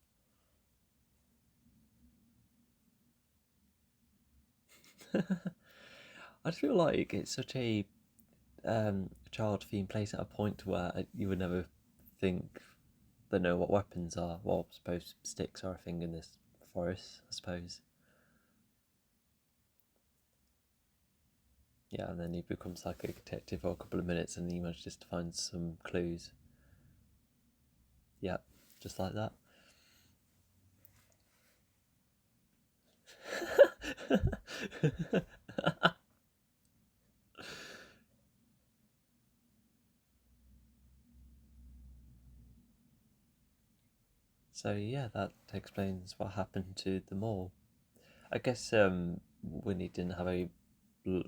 I just feel like it's such a child themed place at a point where you would never think they know what weapons are. Well, I suppose sticks are a thing in this forest, I suppose. Yeah, and then he becomes like a detective for a couple of minutes and he manages to find some clues. Yeah, just like that. So yeah, that explains what happened to them all. I guess Winnie didn't have a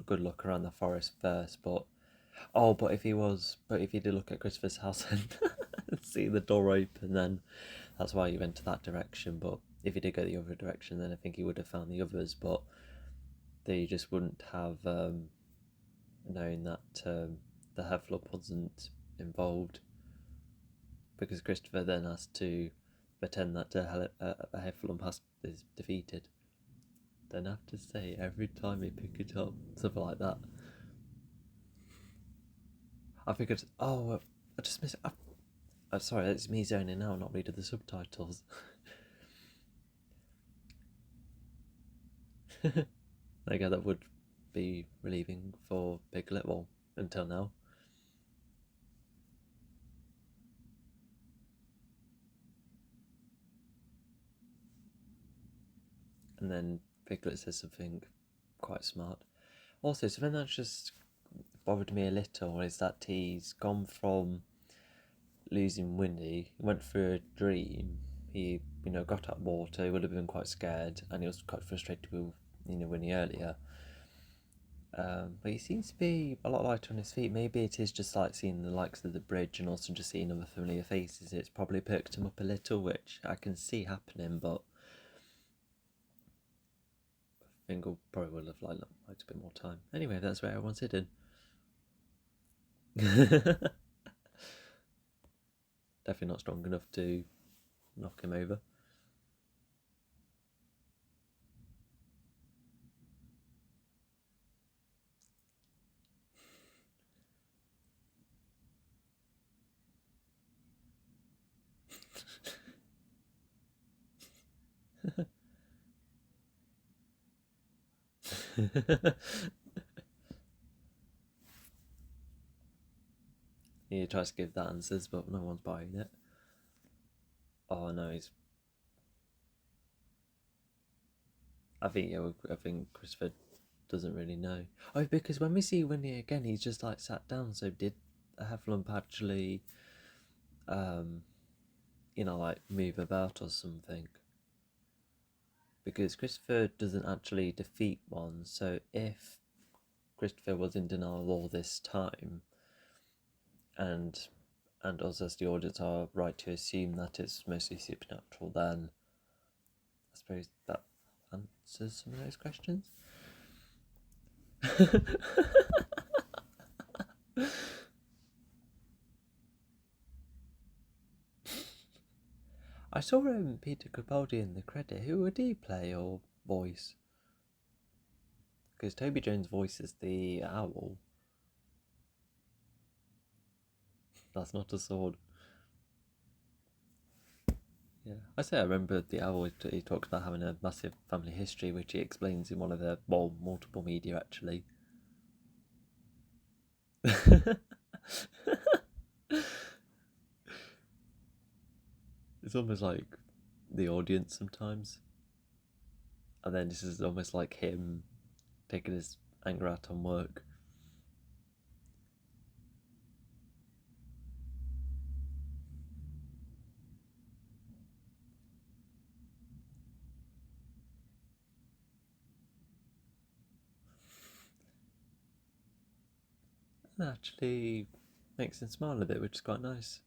good look around the forest first, but but if he did look at Christopher's house and see the door open, then that's why he went to that direction. But if he did go the other direction, then I think he would have found the others, but they just wouldn't have known that the Hefflump wasn't involved because Christopher then has to pretend that a Hefflump is defeated. Don't have to say every time he pick it up, something like that. I figured, oh, I just missed. I'm sorry, it's me zoning out, not reading the subtitles. Okay, that would be relieving for Piglet. Well, until now. And then Piglet says something quite smart. Also, something that's just bothered me a little is that he's gone from losing Winnie, he went through a dream. He, got up water. He would have been quite scared, and he was quite frustrated with, Winnie earlier. But he seems to be a lot lighter on his feet. Maybe it is just like seeing the likes of the bridge and also just seeing other familiar faces. It's probably perked him up a little, which I can see happening. But think I probably would have liked a bit more time. Anyway, that's where everyone's hidden. Definitely not strong enough to knock him over. He tries to give the answers, but no one's buying it. Oh no, I think Christopher doesn't really know. Oh, because when we see Winnie again, he's just like sat down. So did Hefflump actually, like move about or something? Because Christopher doesn't actually defeat one. So if Christopher was in denial all this time, and us as the audience are right to assume that it's mostly supernatural, then I suppose that answers some of those questions. I saw Peter Capaldi in the credit. Who would he play or voice? Because Toby Jones voices the owl. That's not a sword. Yeah, I remember the owl. He talks about having a massive family history, which he explains in one of the multiple media actually. It's almost like the audience sometimes, and then this is almost like him taking his anger out on work. And actually makes him smile a bit, which is quite nice.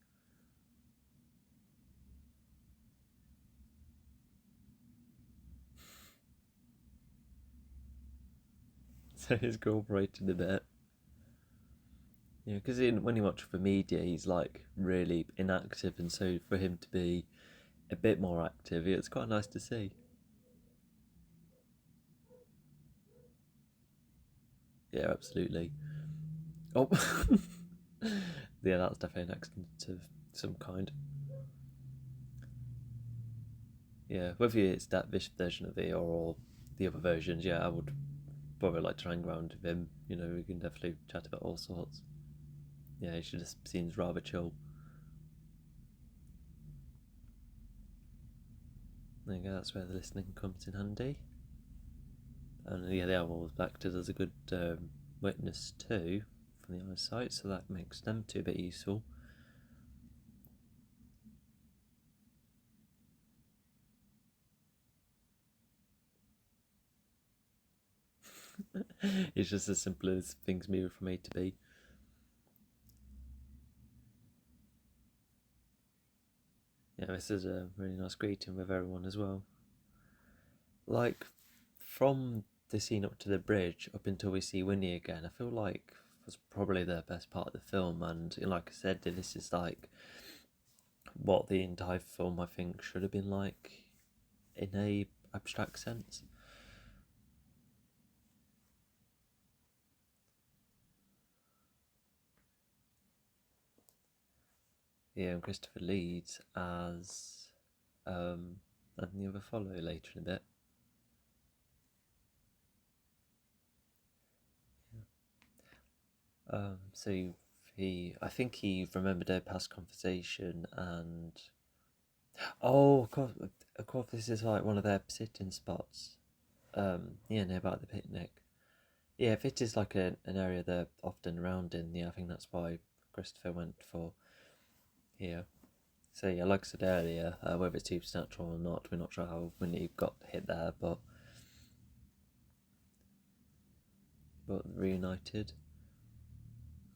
So he's cooperating a bit. Yeah, because when you watch the media, he's like really inactive, and so for him to be a bit more active, it's quite nice to see. Yeah, absolutely. Oh, yeah, that's definitely an accident of some kind. Yeah, whether it's this version of it or the other versions, yeah, I would probably like to hang around with him. We can definitely chat about all sorts. Yeah, he just seems rather chill. There you go, that's where the listening comes in handy. And yeah, the owl was acted as a good witness too from the eyesight, so that makes them two a bit useful. It's just as simple as things moving from A to B. Yeah, this is a really nice greeting with everyone as well. Like, from the scene up to the bridge, up until we see Winnie again, I feel like was probably the best part of the film. And like I said, this is like what the entire film I think should have been like in a abstract sense. Yeah, and Christopher leads as and the other follow later in a bit. So I think he remembered a past conversation, and oh, of course, this is like one of their sitting spots. Nearby the picnic. Yeah, if it is like an area they're often around in, yeah, I think that's why Christopher went for here. So yeah, like I said earlier, whether it's supernatural or not, we're not sure how Winnie got hit there, but reunited.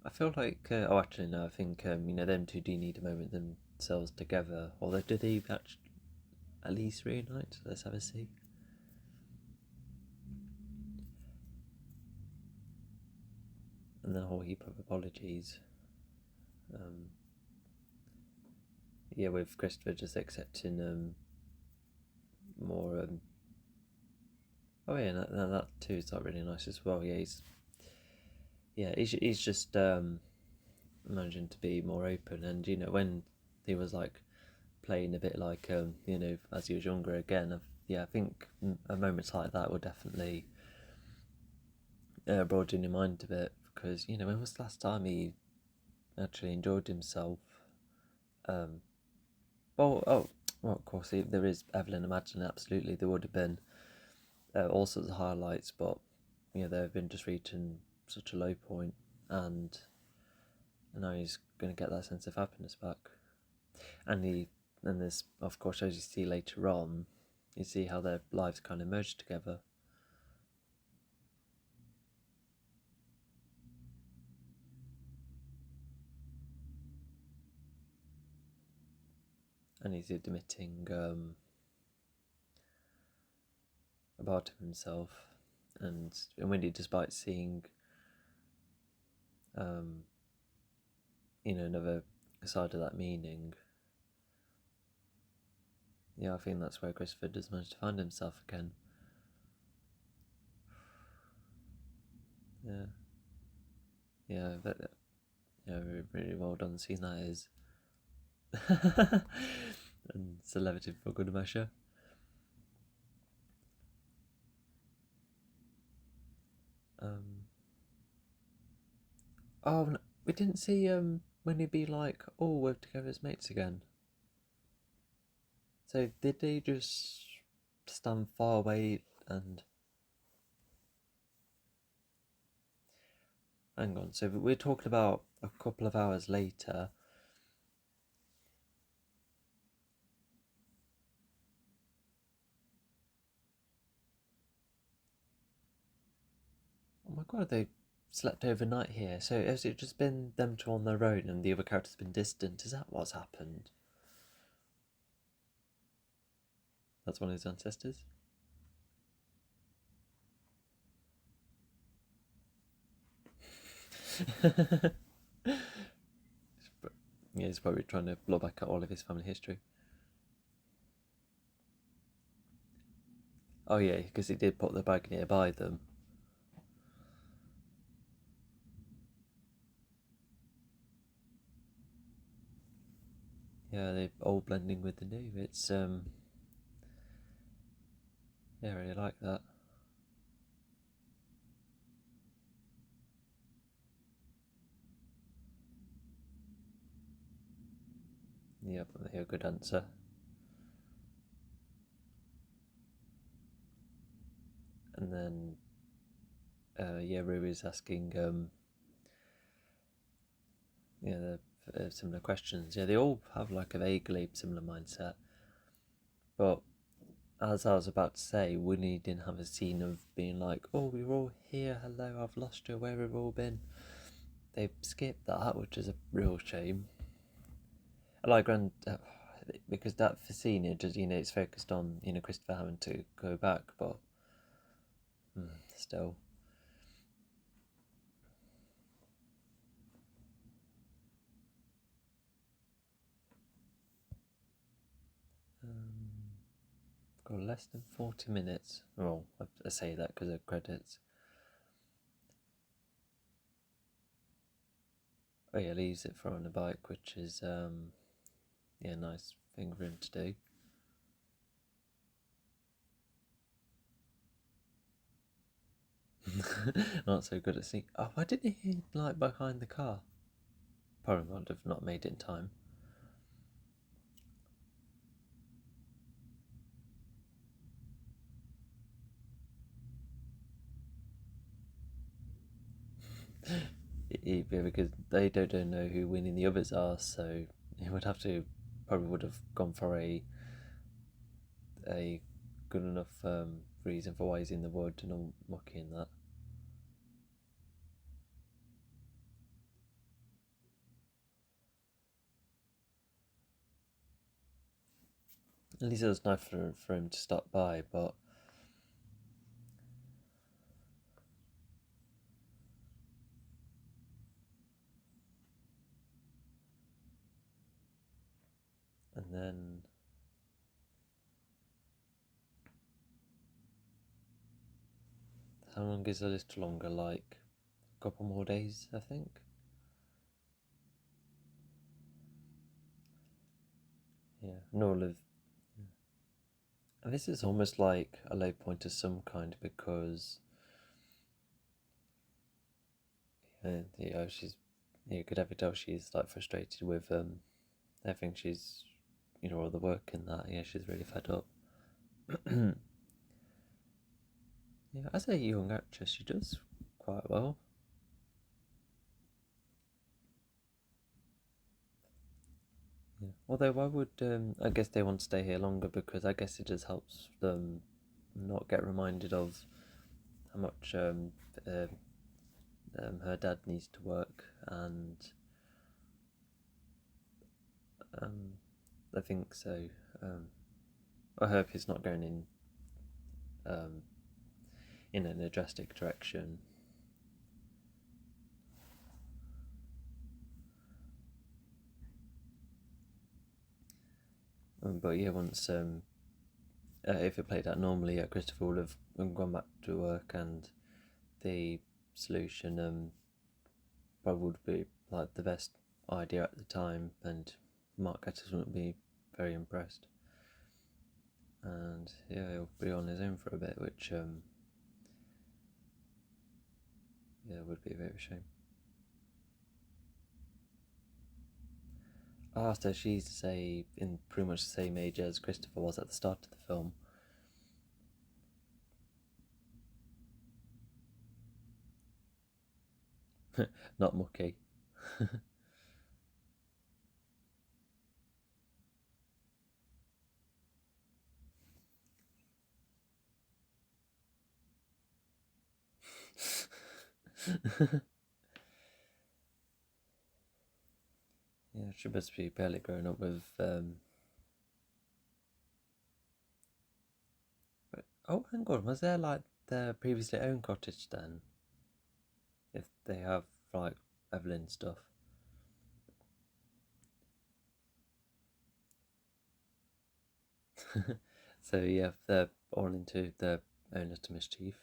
I feel like, actually no, I think them two do need a moment themselves together. Although, do they actually at least reunite? Let's have a see. and then a whole heap of apologies. Yeah, with Christopher just accepting more. Oh yeah, that too is like really nice as well. He's just managing to be more open, and when he was like playing a bit like as he was younger again. I think moments like that will definitely broaden your mind a bit, because when was the last time he actually enjoyed himself? Well, of course, there is Evelyn. Imagine, absolutely, there would have been all sorts of highlights, but they've been just reaching such a low point, and now he's going to get that sense of happiness back. And there's, of course, as you see later on, you see how their lives kind of merge together. And he's admitting about himself, and Wendy, despite seeing another side of that meaning, I think that's where Christopher does manage to find himself again. Really well done scene that is. And celebrity for good measure. Oh, no, we didn't see when he'd be like, "Oh, we're together as mates again." So did they just stand far away and? Hang on. So we're talking about a couple of hours later. Oh my god, they slept overnight here. So has it just been them two on their own and the other character's been distant? Is that what's happened? That's one of his ancestors? Yeah, he's probably trying to blow back at all of his family history. Oh yeah, because he did put the bag nearby them. Yeah, they're all blending with the new. It's I really like that. Yep, a good answer. And then Ruby's asking the similar questions. Yeah, they all have like a vaguely similar mindset. But as I was about to say, Winnie didn't have a scene of being like, "Oh, we were all here. Hello, I've lost you. Where have we all been?" They skipped that, which is a real shame. I like because that scene, it's focused on Christopher having to go back, but still. Got less than 40 minutes. Well, I say that because of credits. Oh yeah, leaves it for on the bike, which is nice thing for him to do. Not so good at seeing. Oh, why didn't he like behind the car? Probably would have not made it in time. Because they don't know who Winnie and the others are, so he would have to would have gone for a good enough reason for why he's in the wood and all mucky and that. At least it was nice for him to stop by, but How long is a little longer? Like a couple more days, I think. Yeah, and all of this is almost like a low point of some kind because she's you could ever tell she's like frustrated with everything she's all the work and that. Yeah, she's really fed up. Yeah, as a young actress, she does quite well. Yeah. Although I would, I guess they want to stay here longer because I guess it just helps them not get reminded of how much her dad needs to work, and um, I think so. I hope it's not going um, in a drastic direction. But yeah, once if it played out normally, Christopher would have gone back to work, and the solution probably would be like the best idea at the time, and Mark Gatiss wouldn't be very impressed. And yeah, he'll be on his own for a bit, which yeah, would be a bit of a shame. So she's in pretty much the same age as Christopher was at the start of the film. Not mucky. Yeah, she must be barely grown up with. Oh, hang on, was there like their previously owned cottage then? If they have like Evelyn stuff. So yeah, they're all into their owner to mischief.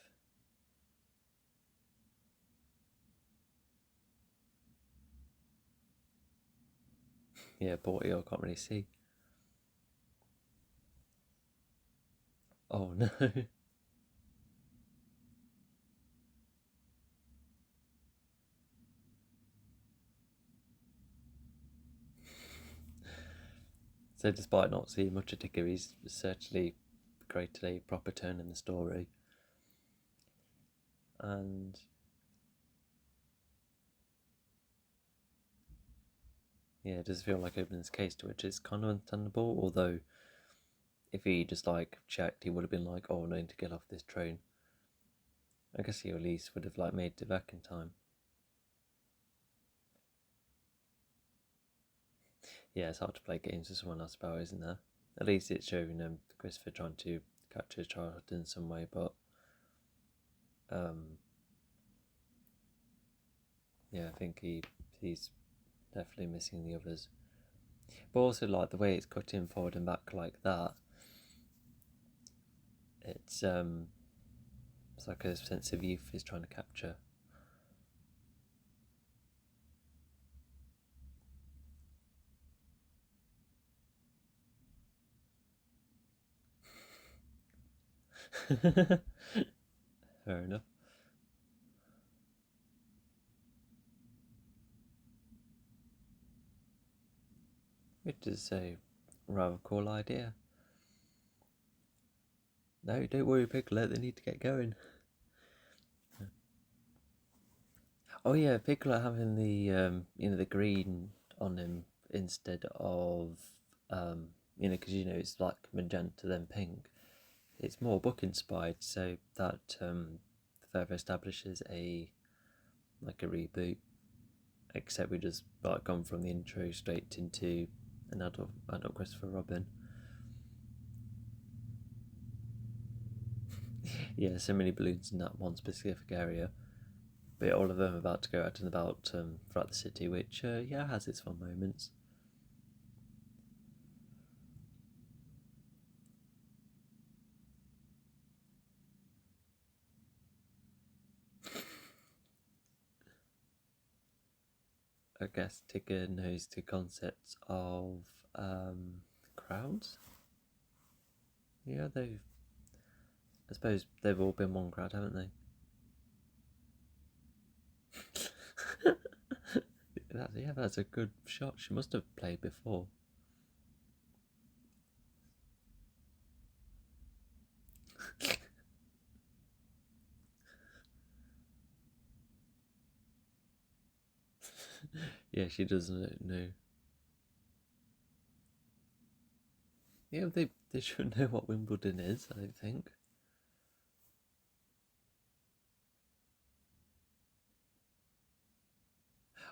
Yeah, but what you can't really see. Oh no. So despite not seeing much of Dicker, he's certainly created a proper turn in the story. And yeah, it does feel like opening his case to which is kind of understandable, although if he just like checked, he would have been like, oh, I need to get off this train. I guess he at least would have like made it back in time. Yeah, it's hard to play games with someone else about, isn't there? At least it's showing Christopher trying to capture his childhood in some way, but yeah, I think he's definitely missing the others. But also like the way it's cut in forward and back like that, it's like a sense of youth he's trying to capture. Fair enough. Which is a rather cool idea. No, don't worry, Piglet. They need to get going. Oh yeah, Piglet having the the green on him instead of because it's like magenta then pink. It's more book inspired, so that further establishes a like a reboot. Except we just like gone from the intro straight into an adult Christopher Robin. Yeah, so many balloons in that one specific area, but all of them are about to go out and about throughout the city, which yeah has its fun moments. I guess Tigger knows the concepts of crowds. Yeah, I suppose they've all been one crowd, haven't they? Yeah, that's a good shot. She must have played before. Yeah, she doesn't know. Yeah, they should know what Wimbledon is, I think.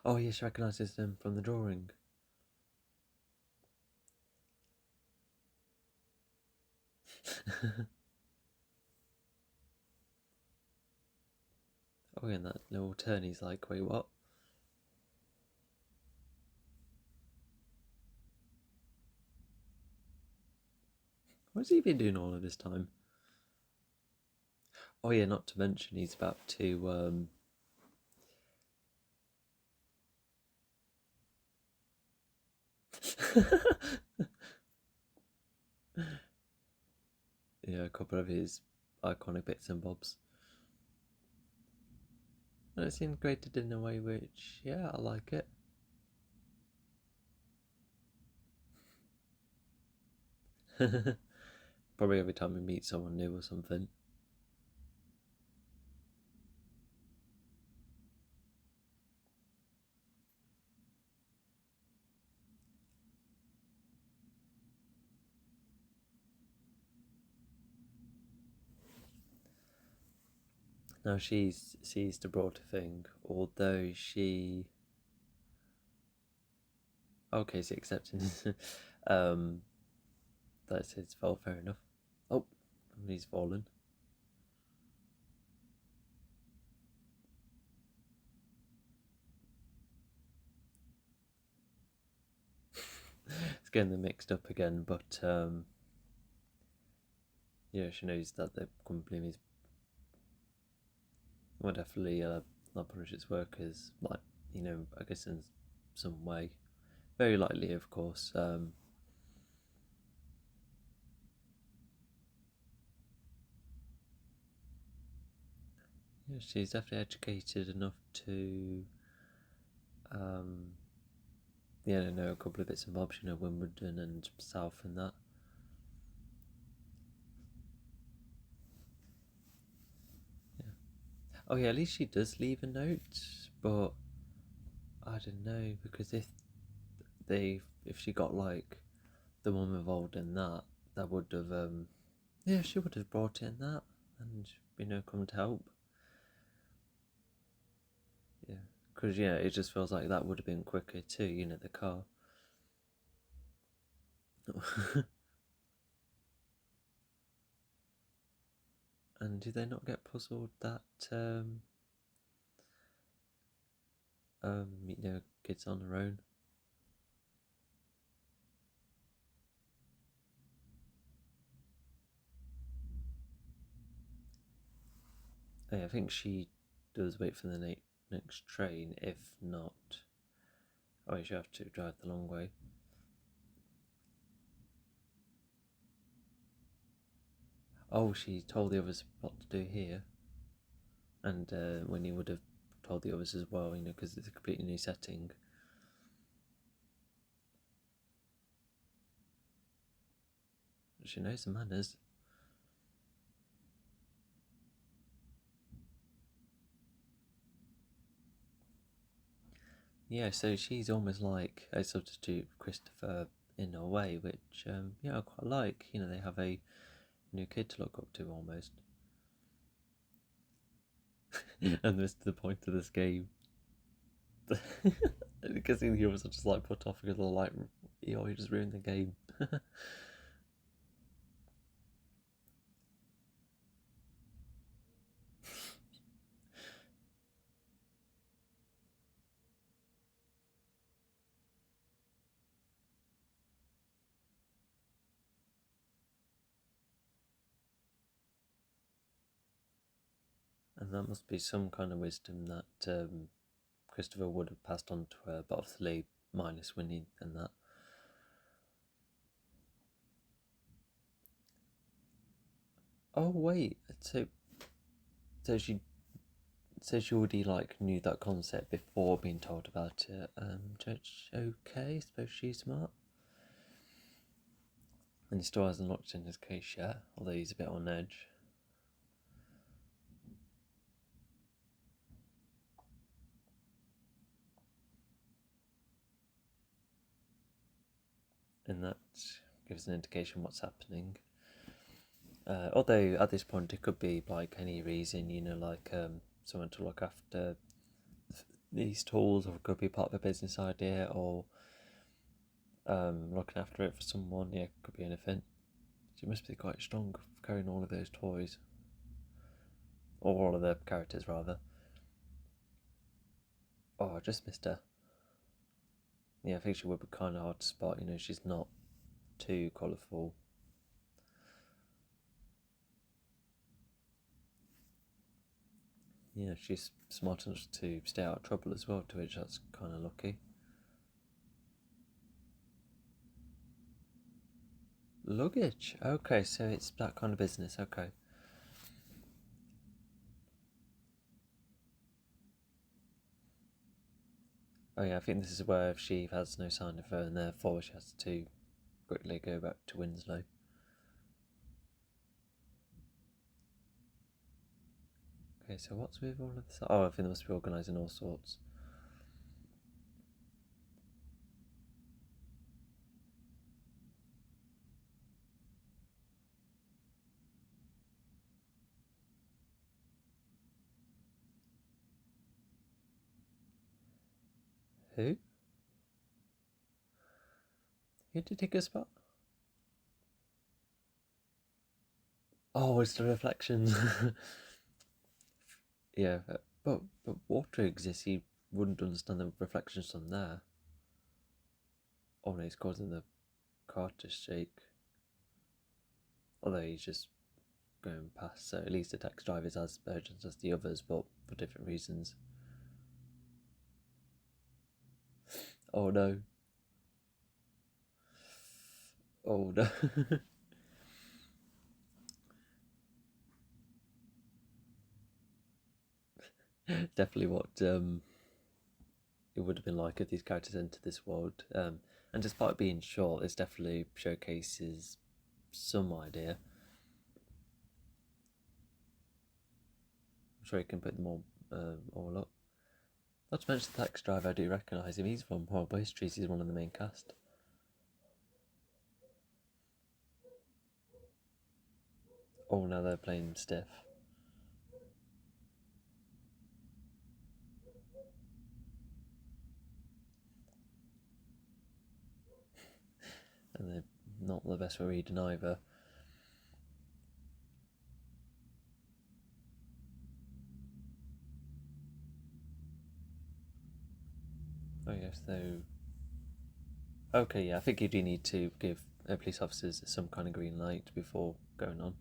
Oh, yes, she recognises them from the drawing. Oh, yeah, and that little turn, he's like, wait, what? What's he been doing all of this time? Oh, yeah, not to mention he's about to, yeah, a couple of his iconic bits and bobs. And it's integrated in a way which, yeah, I like it. Probably every time we meet someone new or something. Now she's sees the broader thing, although she okay, so accepting that's his fault, fair enough. Oh, he's fallen. It's getting them mixed up again, but yeah, she knows that the company is will definitely not punish its workers, like, I guess in some way. Very likely, of course. Yeah, she's definitely educated enough to, um, yeah, know a couple of bits and bobs, Wimbledon and South and that. Yeah. Oh yeah, at least she does leave a note, but I don't know because if she got like the one involved in that, that would have yeah, she would have brought in that and come to help. Yeah, because yeah, it just feels like that would have been quicker too. The car. And do they not get puzzled that kids on their own? I think she does wait for the next train. If not, oh, she have to drive the long way. Oh, she told the others what to do here, and when he would have told the others as well, because it's a completely new setting. She knows the manners. Yeah, so she's almost like a substitute Christopher in a way, which yeah, I quite like. They have a new kid to look up to almost. And this is the point of this game. Because the others are just like put off because they're like, you just ruined the game. And that must be some kind of wisdom that Christopher would have passed on to her, but obviously minus Winnie and that. Oh wait, so she already like knew that concept before being told about it. Judge, okay, suppose she's smart. And he still hasn't looked in his case yet, although he's a bit on edge. And that gives an indication what's happening. Although at this point it could be like any reason, like someone to look after these tools, or it could be part of a business idea, or looking after it for someone. Yeah, it could be anything. So it must be quite strong carrying all of those toys, or all of the characters rather. Oh, I just missed her. Yeah, I think she would be kind of hard to spot. She's not too colourful. Yeah, she's smart enough to stay out of trouble as well, to which that's kind of lucky. Luggage. Okay, so it's that kind of business. Okay. Oh yeah, I think this is where she has no sign of her, and therefore she has to quickly go back to Winslow. Okay, so what's with all of this? Oh, I think they must be organising all sorts. Who? Who did he go spot? Oh, it's the reflections. Yeah, but water exists. He wouldn't understand the reflections from there. Oh no, he's causing the car to shake. Although he's just going past, so at least the taxi driver's as urgent as the others, but for different reasons. Oh no. Oh no. Definitely what it would have been like if these characters entered this world. And despite being short, this definitely showcases some idea. I'm sure you can put them all up. Not to mention the taxi driver, I do recognise him. He's from Horrible Histories. He's one of the main cast. Oh, now they're playing stiff. And they're not the best for reading either. Oh yes, so... Okay, yeah, I think you do need to give police officers some kind of green light before going on.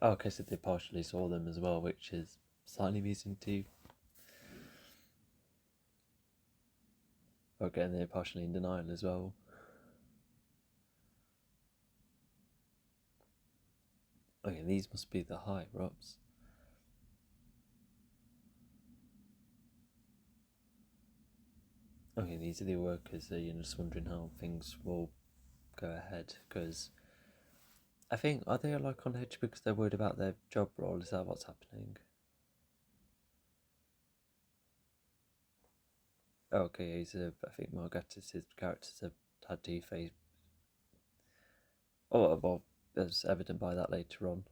Oh, okay, so they partially saw them as well, which is slightly amusing too. Okay, and they're partially in denial as well. Okay, these must be the higher ups. Okay, these are the workers. So you're just wondering how things will go ahead, because I think, are they like on edge because they're worried about their job role? Is that what's happening? Oh, okay, I think Margaret's characters have had to face. Oh, well, as evident by that later on.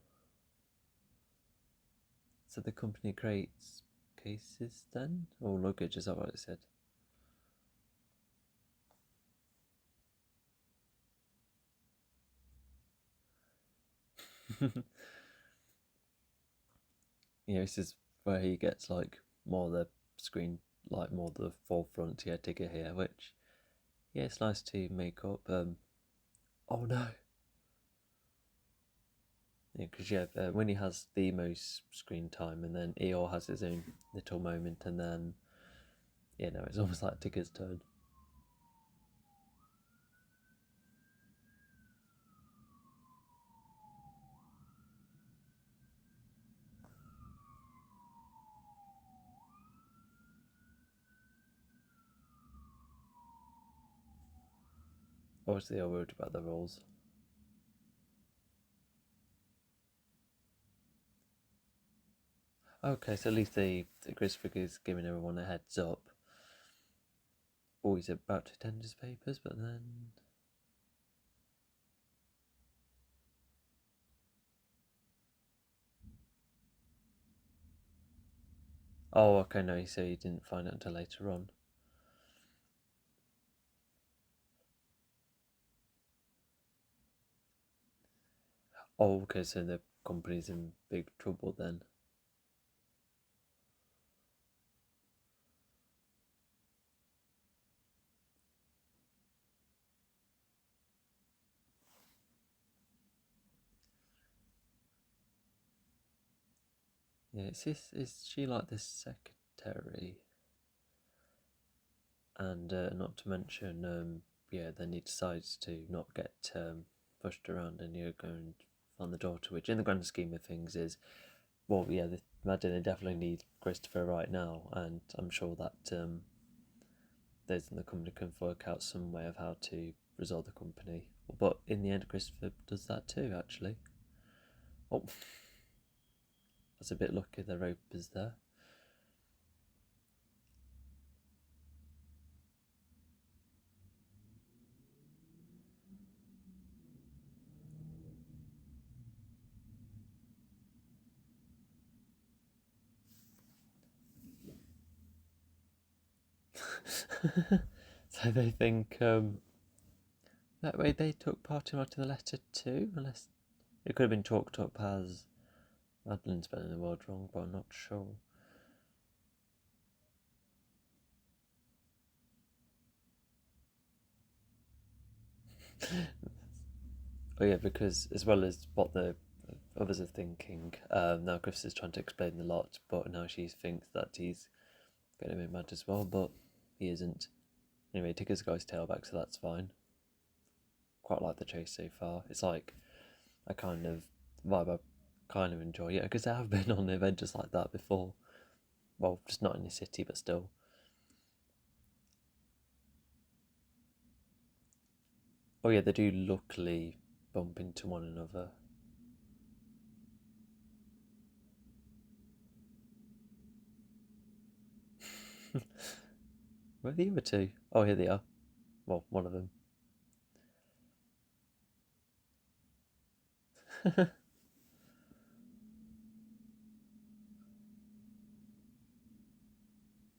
So the company creates cases then? Or luggage, is that what it said? This is where he gets like more the screen, like more the forefront, yeah, digger here, which, yeah, it's nice to make up. Oh no. Because Winnie has the most screen time, and then Eeyore has his own little moment, and then it's almost like Tigger's turn. Obviously, I'm worried about the roles. Okay, so at least the Chris figure's giving everyone a heads up. Oh, he's about to tender his papers, but then. Oh, okay, no, so he didn't find out until later on. Oh, okay, so the company's in big trouble then. Yeah, is she like this secretary? And not to mention, then he decides to not get pushed around and go and find the daughter, which in the grand scheme of things is, well, yeah, imagine they definitely need Christopher right now, and I'm sure that those in the company can work out some way of how to resolve the company. But in the end, Christopher does that too, actually. Oh, that's a bit lucky the rope is there. So they think that way they took part in writing the letter too, unless it could have been chalked up as Madeline's spelling the word wrong, but I'm not sure. Oh yeah, because as well as what the others are thinking, now Griffiths is trying to explain a lot, but now she thinks that he's going to be mad as well, but he isn't. Anyway, Tigger's got his tail back, so that's fine. Quite like the chase so far. It's like a kind of vibe I kind of enjoy. Yeah, because I have been on adventures like that before. Well, just not in the city, but still. Oh yeah, they do luckily bump into one another. Where are the other two? Oh, here they are. Well, one of them.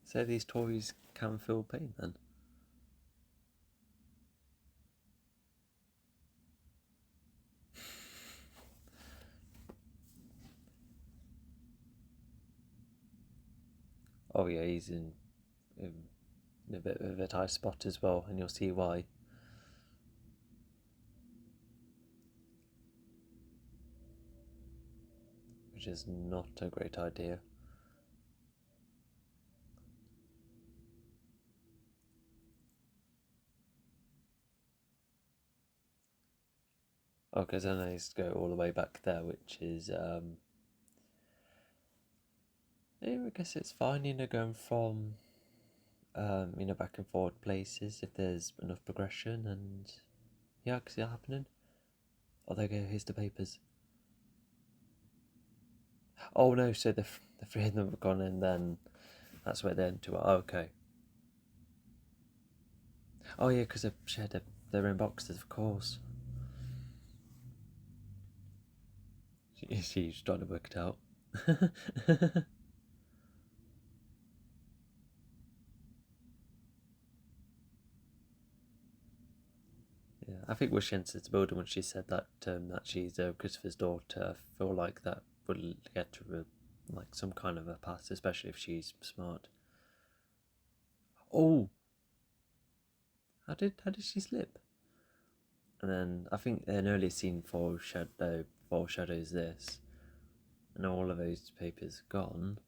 So these toys can feel pain then? Oh yeah, he's in a bit of a tight spot as well, and you'll see why. Which is not a great idea. Okay, so then he's go all the way back there, which is yeah, I guess it's fine, going from back and forward places if there's enough progression, and yeah, I can see that happening. Oh, there you go, here's the papers. Oh no, so the three of them have gone, and then that's where they're into it. Oh, okay. Oh yeah, because she had their own boxes, of course. She's trying to work it out. Yeah, I think was sensible when she said that she's Christopher's daughter. I feel like that would get her like some kind of a pass, especially if she's smart. Oh, how did she slip? And then I think an earlier scene foreshadowed foreshadows this. And all of those papers gone.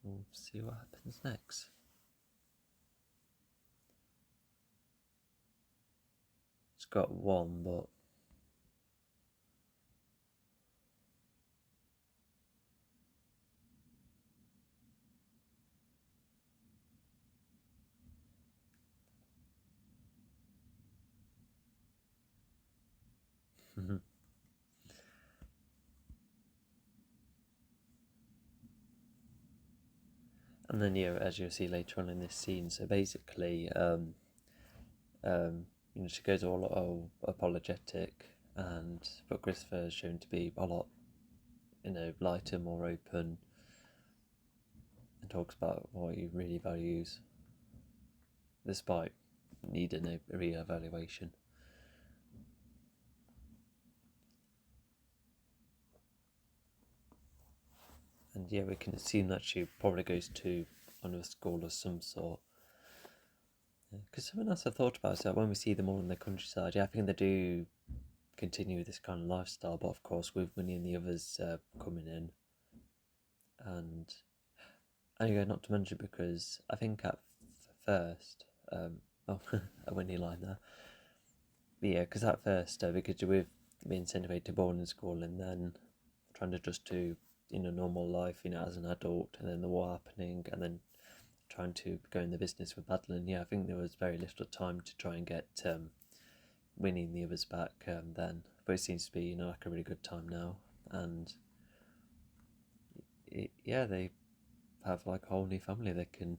We'll see what happens next. It's got one, but and then as you'll see later on in this scene, so basically, she goes all apologetic, but Christopher is shown to be a lot, lighter, more open, and talks about what he really values, despite needing a re-evaluation. And we can assume that she probably goes to another school of some sort. Because something else I thought about is that when we see them all in the countryside, I think they do continue this kind of lifestyle, but of course with Winnie and the others coming in. And anyway, not to mention, because I think at first, a Winnie line there. But yeah, because at first, because we've been sent away to boarding school and then trying to adjust to normal life, as an adult, and then the war happening, and then trying to go in the business with Madeline. I think there was very little time to try and get Winnie and the others back then, but it seems to be like a really good time now, and they have like a whole new family they can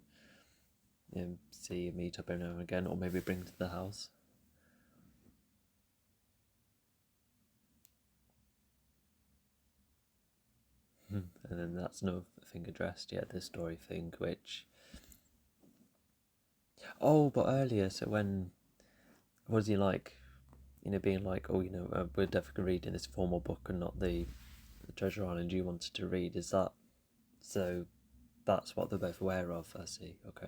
see and meet up every now and again, or maybe bring to the house. And then that's another thing addressed, the story thing, which... Oh, but earlier, so when... Was he like, being like, we're definitely reading this formal book and not the Treasure Island you wanted to read, is that... So, that's what they're both aware of, I see, okay.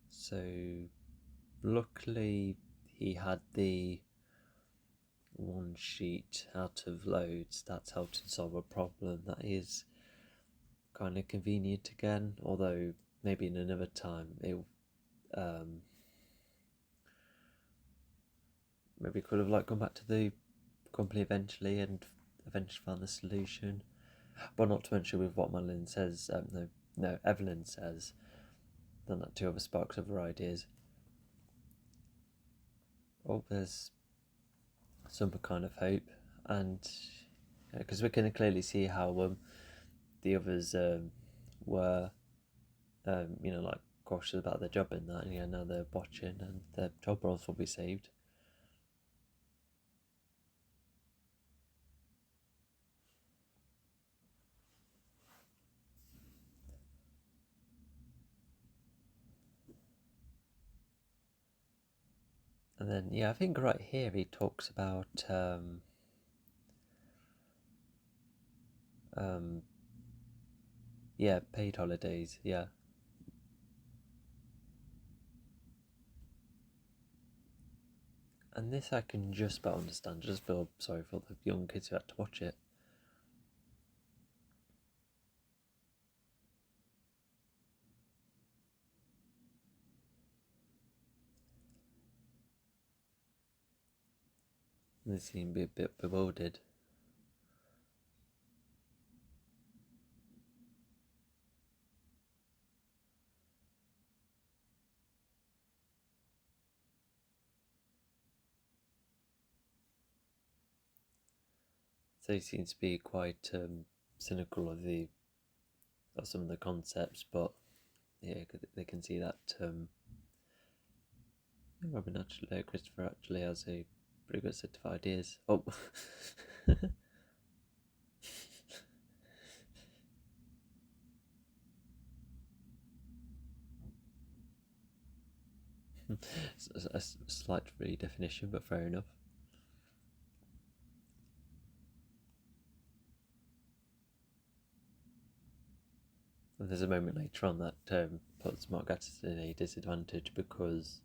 So, luckily, he had the one sheet out of loads that's helped him solve a problem that is kind of convenient again, although maybe in another time it maybe could have gone back to the company eventually and eventually found the solution. But not to mention with what Madeline says, Evelyn says, then that two other sparks other ideas. Oh, there's some kind of hope, and because we can clearly see how the others were cautious about their job in that, and now they're watching and their job roles will be saved. And then I think right here he talks about paid holidays, And this I can just about understand. I just feel sorry for the young kids who had to watch it. They seem a bit bewildered. So he seems to be quite cynical of some of the concepts, but they can see that Christopher actually has a pretty good set of ideas. Oh. a slight redefinition, but fair enough. And there's a moment later on that puts Mark Gatiss in a disadvantage because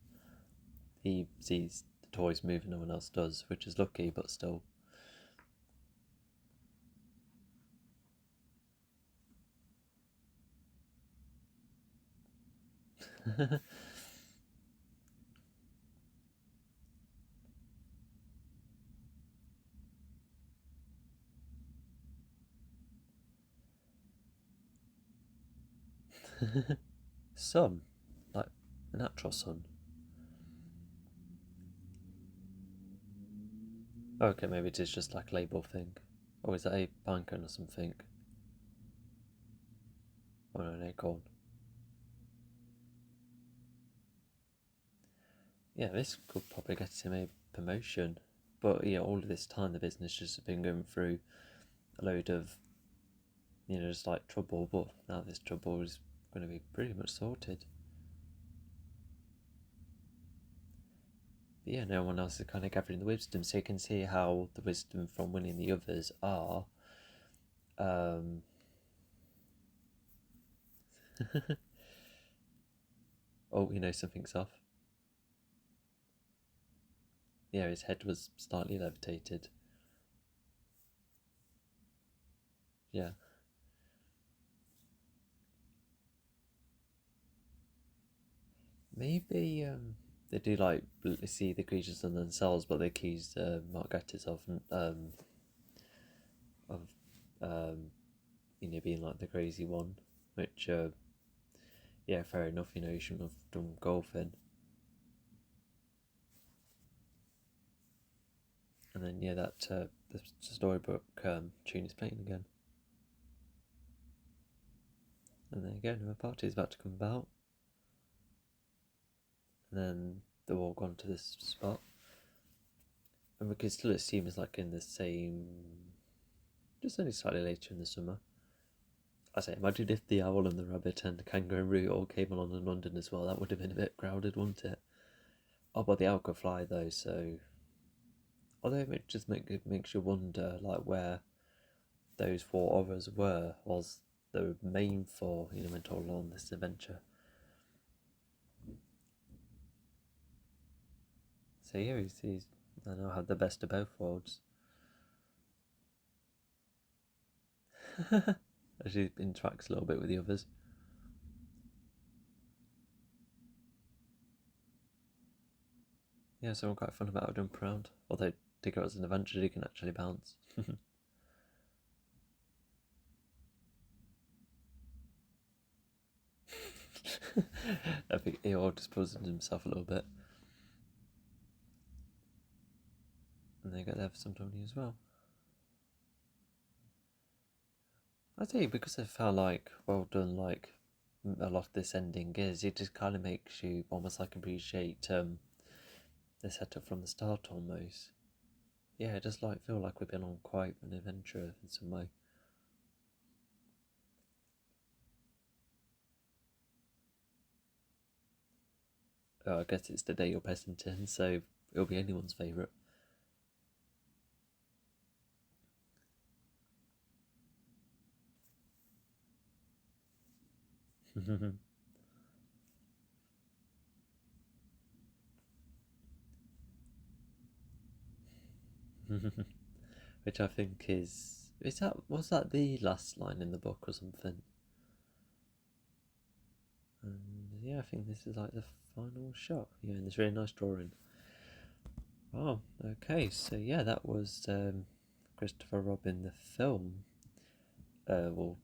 he sees the toys move and no one else does, which is lucky, but still. Sun, like a natural sun. Okay, maybe it is just like a label thing. Or is that a pinecone or something? Or an acorn? Yeah, this could probably get him a promotion. But yeah, all of this time the business just been going through a load of, just like trouble. But now this trouble is going to be pretty much sorted. But yeah, no one else is kind of gathering the wisdom, so you can see how the wisdom from winning the others are. Oh, something's off. Yeah, his head was slightly levitated. Yeah. Maybe they do like see the creatures in themselves, but they accuse Mark Gatiss of being like the crazy one, which yeah, fair enough. You shouldn't have done golfing. And then yeah, that the storybook tune is playing again. And there you go, another party is about to come about. And then they've all gone to this spot. And we can still assume it's like in the same, just only slightly later in the summer. I say, imagine if the owl and the rabbit and the kangaroo all came along in London as well. That would have been a bit crowded, wouldn't it? Oh, but the owl could fly though, so. Although it just makes you wonder, like where those four others were, was the main four, went all on this adventure. So yeah, he's I know had the best of both worlds. Actually interacts a little bit with the others. Yeah, so I'm quite fun about a jump around. Although to go as an adventure, you can actually bounce. I think Eeyore just positioned himself a little bit. And they get there for some Tony as well. I think because of how well done a lot of this ending is, it just kind of makes you almost appreciate the setup from the start almost. Yeah, it just feel like we've been on quite an adventure in some way. I guess it's the day you're Pessington, so it'll be anyone's favourite. Which I think was that the last line in the book or something? And yeah, I think this is like the final shot. Yeah, and this really nice drawing. Oh, okay. So yeah, that was Christopher Robin the film. We'll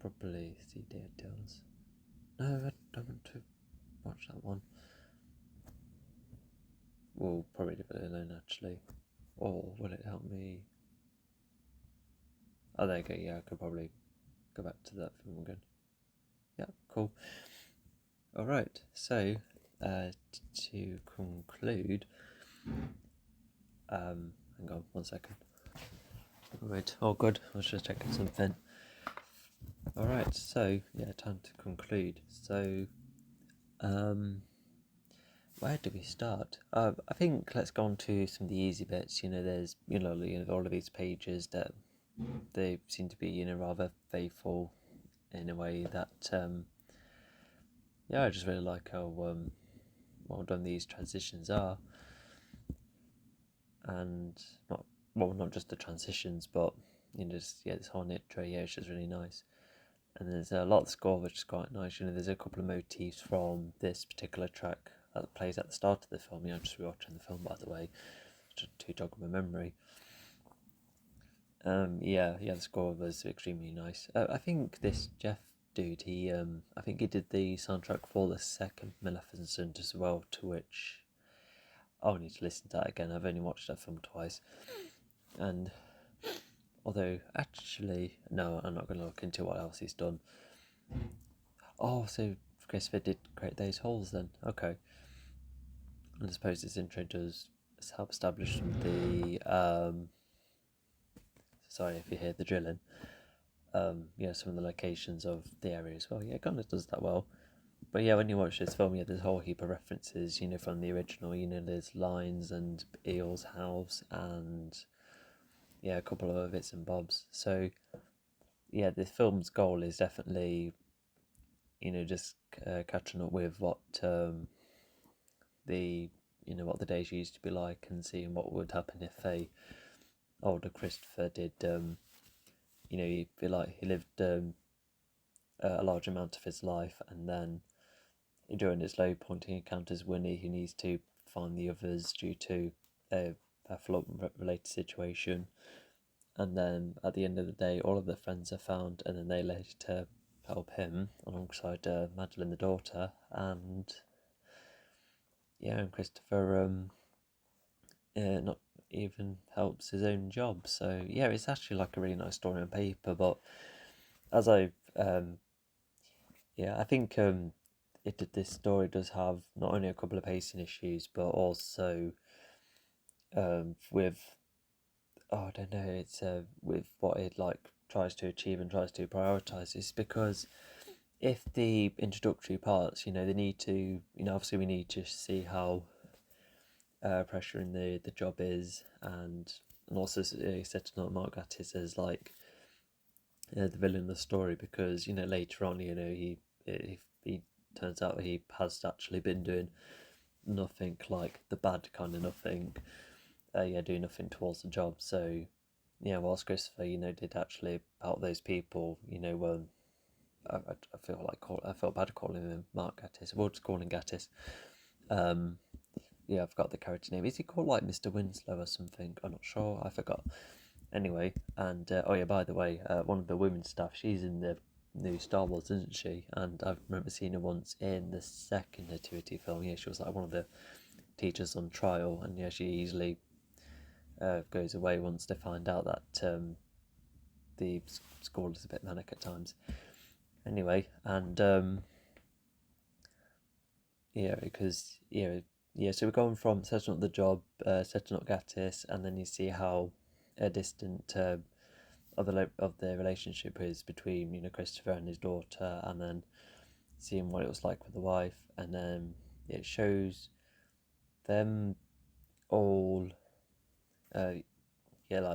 probably see details. No, I don't want to watch that one. We'll probably leave it alone actually. Or will it help me? Oh, there you go. Yeah, I could probably go back to that film again. Yeah, cool. All right. So to conclude, hang on 1 second. Right. Oh, good. I was just checking something. All right. So yeah, time to conclude. So, where do we start? I think let's go on to some of the easy bits. There's all of these pages that they seem to be rather faithful in a way that yeah, I just really like how well done these transitions are. and not just the transitions, but just this whole intro, it's just really nice. And there's a lot of score which is quite nice. There's a couple of motifs from this particular track that plays at the start of the film. I'm just rewatching the film, by the way, to jog my memory. The score was extremely nice. I think this Jeff dude, I think he did the soundtrack for the second Maleficent as well, to which I'll need to listen to that again. I've only watched that film twice, and although actually, no, I'm not going to look into what else he's done. Oh, so Christopher did create those holes then. Okay. And I suppose this intro does help establish the sorry if you hear the drilling. Some of the locations of the area as well. Yeah, it kind of does that well. But yeah, when you watch this film, there's a whole heap of references, from the original. There's lines and Eel's house and a couple of other bits and bobs. So yeah, the film's goal is definitely, just catching up with what what the days used to be like, and seeing what would happen if a older Christopher did. He feel like he lived a large amount of his life, and then during its low point, he encounters Winnie, who needs to find the others due to a flood-related situation. And then at the end of the day, all of their friends are found, and then they later help him alongside Madeline, the daughter, and Christopher not even helps his own job. So yeah, it's actually like a really nice story on paper. But as I I think this story does have not only a couple of pacing issues, but also with I don't know, it's with what it tries to achieve and tries to prioritize. Is because if the introductory parts, they need to, obviously we need to see how pressuring the job is, and also setting up Mark Gatiss as the villain of the story, because later on he turns out he has actually been doing nothing, like the bad kind of nothing, doing nothing towards the job. So whilst Christopher did actually help those people, I feel bad calling him Mark Gatiss. We'll just call him Gatiss. I forgot the character name. Is he called Mr. Winslow or something? I'm not sure. I forgot. Anyway, and by the way, one of the women's staff, she's in the new Star Wars, isn't she? And I remember seeing her once in the second Nativity film. Yeah, she was one of the teachers on trial, and she easily goes away once they find out that the school is a bit manic at times. Anyway, and so we're going from setting up the job, setting up Gatiss, and then you see how distant of the relationship is between Christopher and his daughter, and then seeing what it was like with the wife, and then it shows them all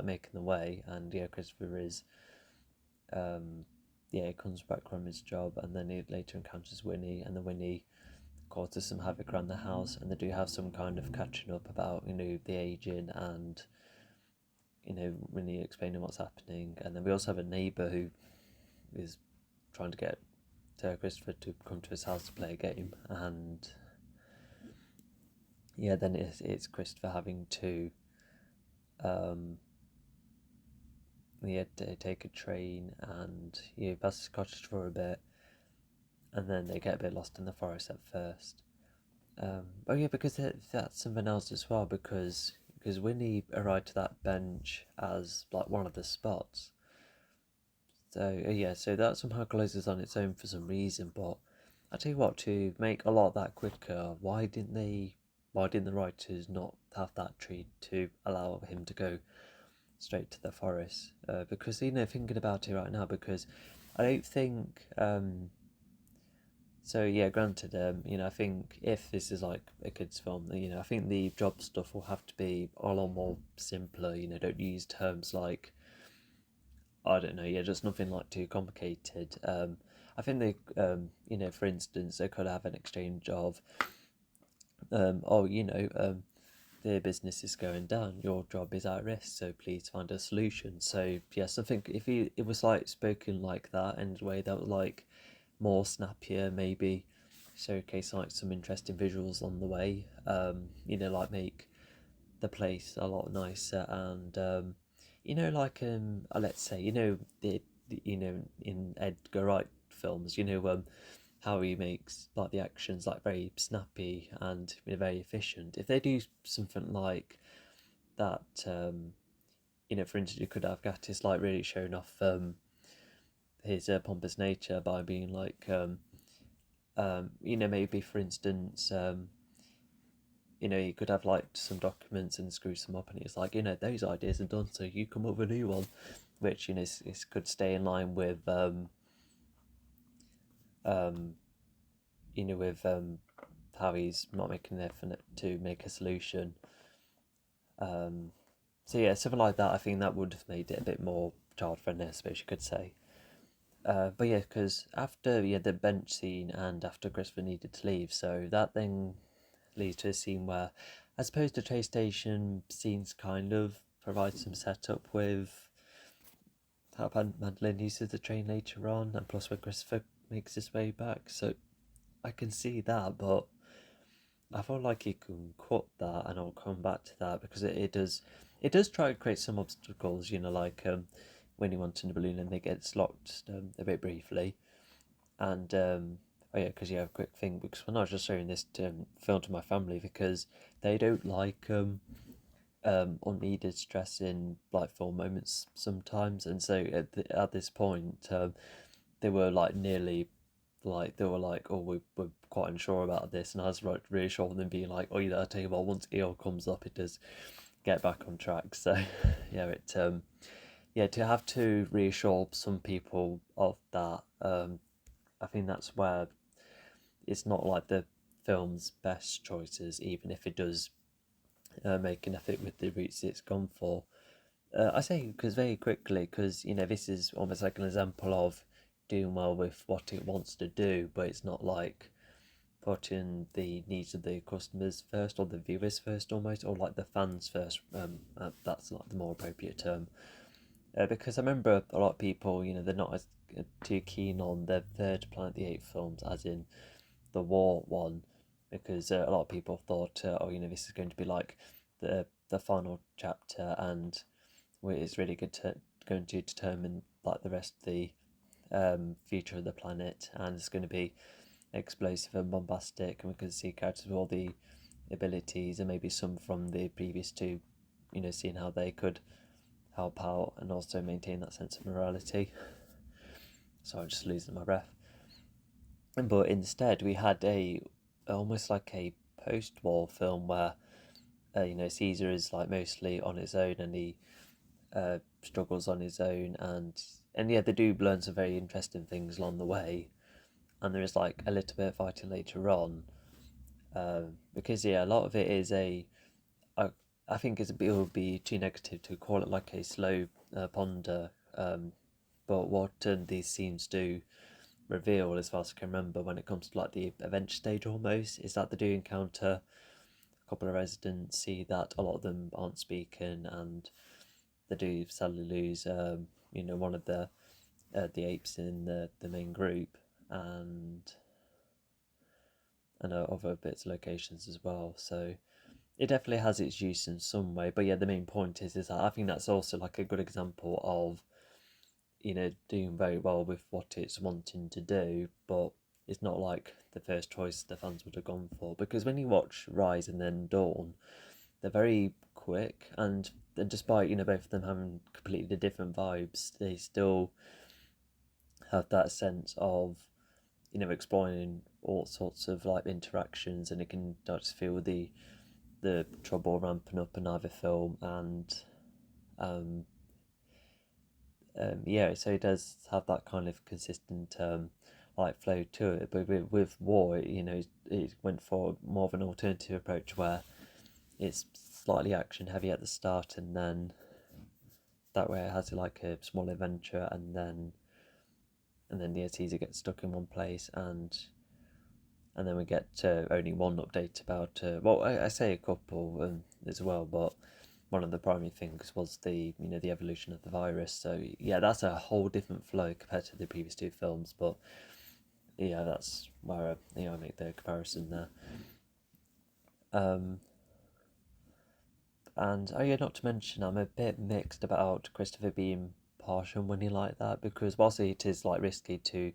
making the way, and Christopher is he comes back from his job, and then he later encounters Winnie, and then Winnie causes some havoc around the house, and they do have some kind of catching up about the aging, and Winnie explaining what's happening. And then we also have a neighbour who is trying to get Christopher to come to his house to play a game, and then it's Christopher having to take a train, and he passes the cottage for a bit, and then they get a bit lost in the forest at first. Because that's something else as well, because Winnie arrived to that bench as one of the spots. So so that somehow closes on its own for some reason. But I tell you what, to make a lot of that quicker, why didn't the writers not have that tree to allow him to go straight to the forest? Because thinking about it right now, because I don't think granted, I think if this is like a kids' film, I think the job stuff will have to be a lot more simpler. Don't use terms like, I don't know, just nothing too complicated. I think they, for instance, they could have an exchange of, their business is going down, your job is at risk, so please find a solution. So yes, I think if it was like spoken like that in a way that was like more snappier, maybe showcase like some interesting visuals on the way, like make the place a lot nicer, and let's say in Edgar Wright films, how he makes like the actions like very snappy and very efficient. If they do something like that, for instance, you could have Gattis like really showing off his pompous nature by being like, maybe for instance, you could have like some documents and screw some up, and it's like, those ideas are done, so you come up with a new one, which could stay in line with um, how he's not making an effort to make a solution. So yeah, something like that. I think that would have made it a bit more child friendly, I suppose you could say. But yeah, because after the bench scene and after Christopher needed to leave, so that then leads to a scene where I suppose the train station scenes kind of provide some setup with how Madeline uses the train later on, and plus when Christopher makes his way back. So I can see that, but I feel like you can cut that, and I'll come back to that because it does try to create some obstacles, like when he wants in the balloon and it gets locked a bit briefly, and oh yeah, because a quick thing, because when I was just showing this film to my family, because they don't like unneeded stress in like film moments sometimes, and so at this point they were like nearly like they were like, oh, we're quite unsure about this, and I was like really sure of them being like, oh yeah, I tell you what, once EO comes up, it does get back on track. So to have to reassure some people of that, I think that's where it's not like the film's best choices, even if it does make an effort with the routes it's gone for. I say because very quickly, because this is almost like an example of doing well with what it wants to do, but it's not like putting the needs of the customers first or the viewers first, almost, or like the fans first. That's like the more appropriate term. Because I remember a lot of people, they're not as too keen on the third Planet the Apes films, as in the war one, because a lot of people thought, this is going to be like the final chapter, and it's really going to determine like the rest of the future of the planet, and it's going to be explosive and bombastic, and we can see characters with all the abilities, and maybe some from the previous two, seeing how they could help out and also maintain that sense of morality. So I'm just losing my breath. But instead, we had a almost like a post-war film where Caesar is like mostly on his own, and he struggles on his own, and yeah, they do learn some very interesting things along the way, and there is like a little bit of fighting later on, because a lot of it is I think it would be too negative to call it like a slow ponder, but what these scenes do reveal, as far as I can remember, when it comes to like the adventure stage almost, is that they do encounter a couple of residents, see that a lot of them aren't speaking, and they do sadly lose one of the apes in the main group, and other bits of locations as well. So it definitely has its use in some way. But yeah, the main point is that I think that's also like a good example of doing very well with what it's wanting to do, but it's not like the first choice the fans would have gone for. Because when you watch Rise and then Dawn, they're very quick, and despite both of them having completely different vibes, they still have that sense of exploring all sorts of like interactions, and it can just feel the trouble ramping up in either film, and um, so it does have that kind of consistent like flow to it. But with War, it went for more of an alternative approach where it's slightly action heavy at the start, and then that way it has like a small adventure, and then the Caesar gets stuck in one place, and and then we get only one update about I say a couple as well, but one of the primary things was the evolution of the virus. So yeah, that's a whole different flow compared to the previous two films. But yeah, that's where I make the comparison there. Um, and oh yeah, not to mention, I'm a bit mixed about Christopher being partial when he like that, because whilst it is like risky to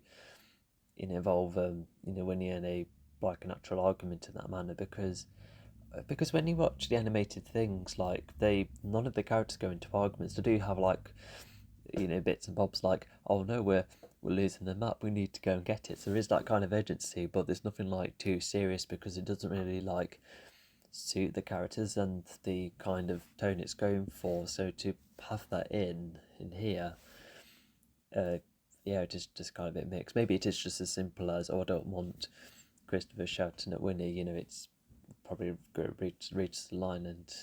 involve Winnie in a like a natural argument in that manner, because when you watch the animated things, like none of the characters go into arguments. They do have like bits and bobs like, oh no, we're losing the map, we need to go and get it. So there is that kind of urgency, but there's nothing like too serious, because it doesn't really like suit the characters and the kind of tone it's going for. So to have that in here, uh, yeah, just kind of a bit mixed. Maybe it is just as simple as, oh, I don't want Christopher shouting at Winnie. It's probably reaches the line, and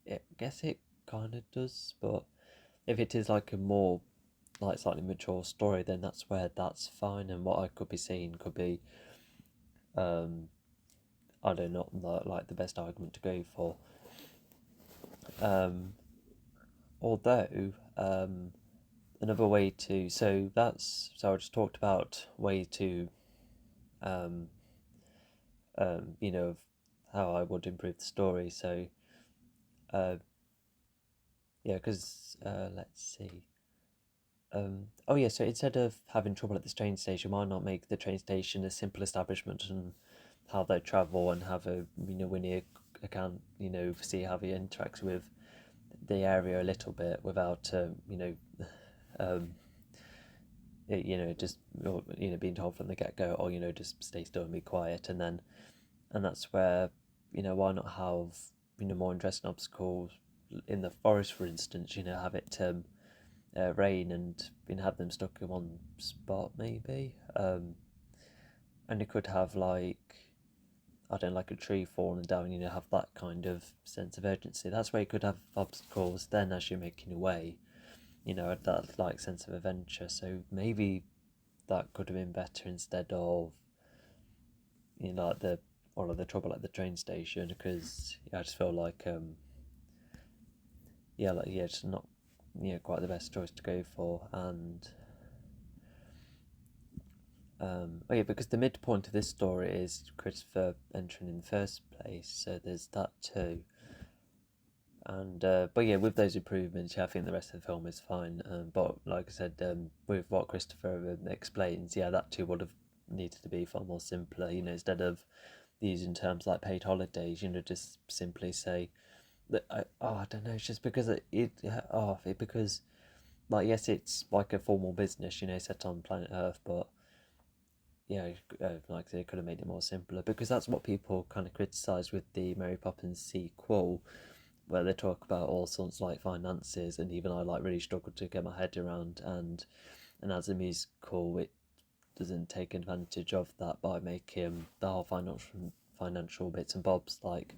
I guess it kind of does. But if it is like a more like slightly mature story, then that's where that's fine. And what I could be seeing could be, I don't know, not like the best argument to go for. Um, Although another way to so I just talked about way to um, of how I would improve the story. So uh, yeah, because let's see. Oh yeah, so instead of having trouble at the train station, why not make the train station a simple establishment, and how they travel, and have a Winnie account, see how he interacts with the area a little bit without um, just being told from the get go, or just stay still and be quiet, and that's where why not have more interesting obstacles in the forest, for instance. Have it rain and have them stuck in one spot, maybe. And you could have like, I don't know, like a tree falling down. Have that kind of sense of urgency. That's where you could have obstacles. Then, as you're making your way, that like sense of adventure. So maybe that could have been better, instead of like the all of the trouble at the train station. Because I just feel like it's not quite the best choice to go for. And oh yeah, because the midpoint of this story is Christopher entering in the first place, so there's that too. And but yeah, with those improvements, I think the rest of the film is fine. But like I said, with what Christopher explains, that too would have needed to be far more simpler. Instead of using terms like paid holidays, just simply say that. I don't know. It's just because because like, yes, it's like a formal business, set on planet Earth, but like I said, it could have made it more simpler, because that's what people kind of criticise with the Mary Poppins sequel, where they talk about all sorts like finances, and even I like really struggled to get my head around. And as a musical, it doesn't take advantage of that by making the whole financial bits and bobs like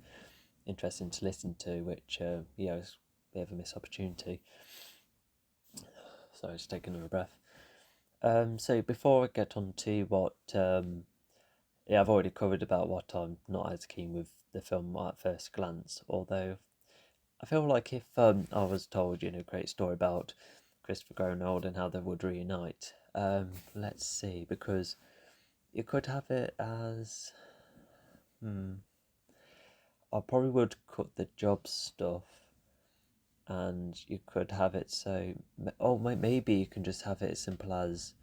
interesting to listen to, which is a bit of a missed opportunity. So just take another breath. So before I get on to what I've already covered about what I'm not as keen with the film at first glance, although I feel like if I was told, great story about Christopher growing old and how they would reunite, let's see, because you could have it as, I probably would cut the job stuff, and you could have it so, maybe you can just have it as simple as,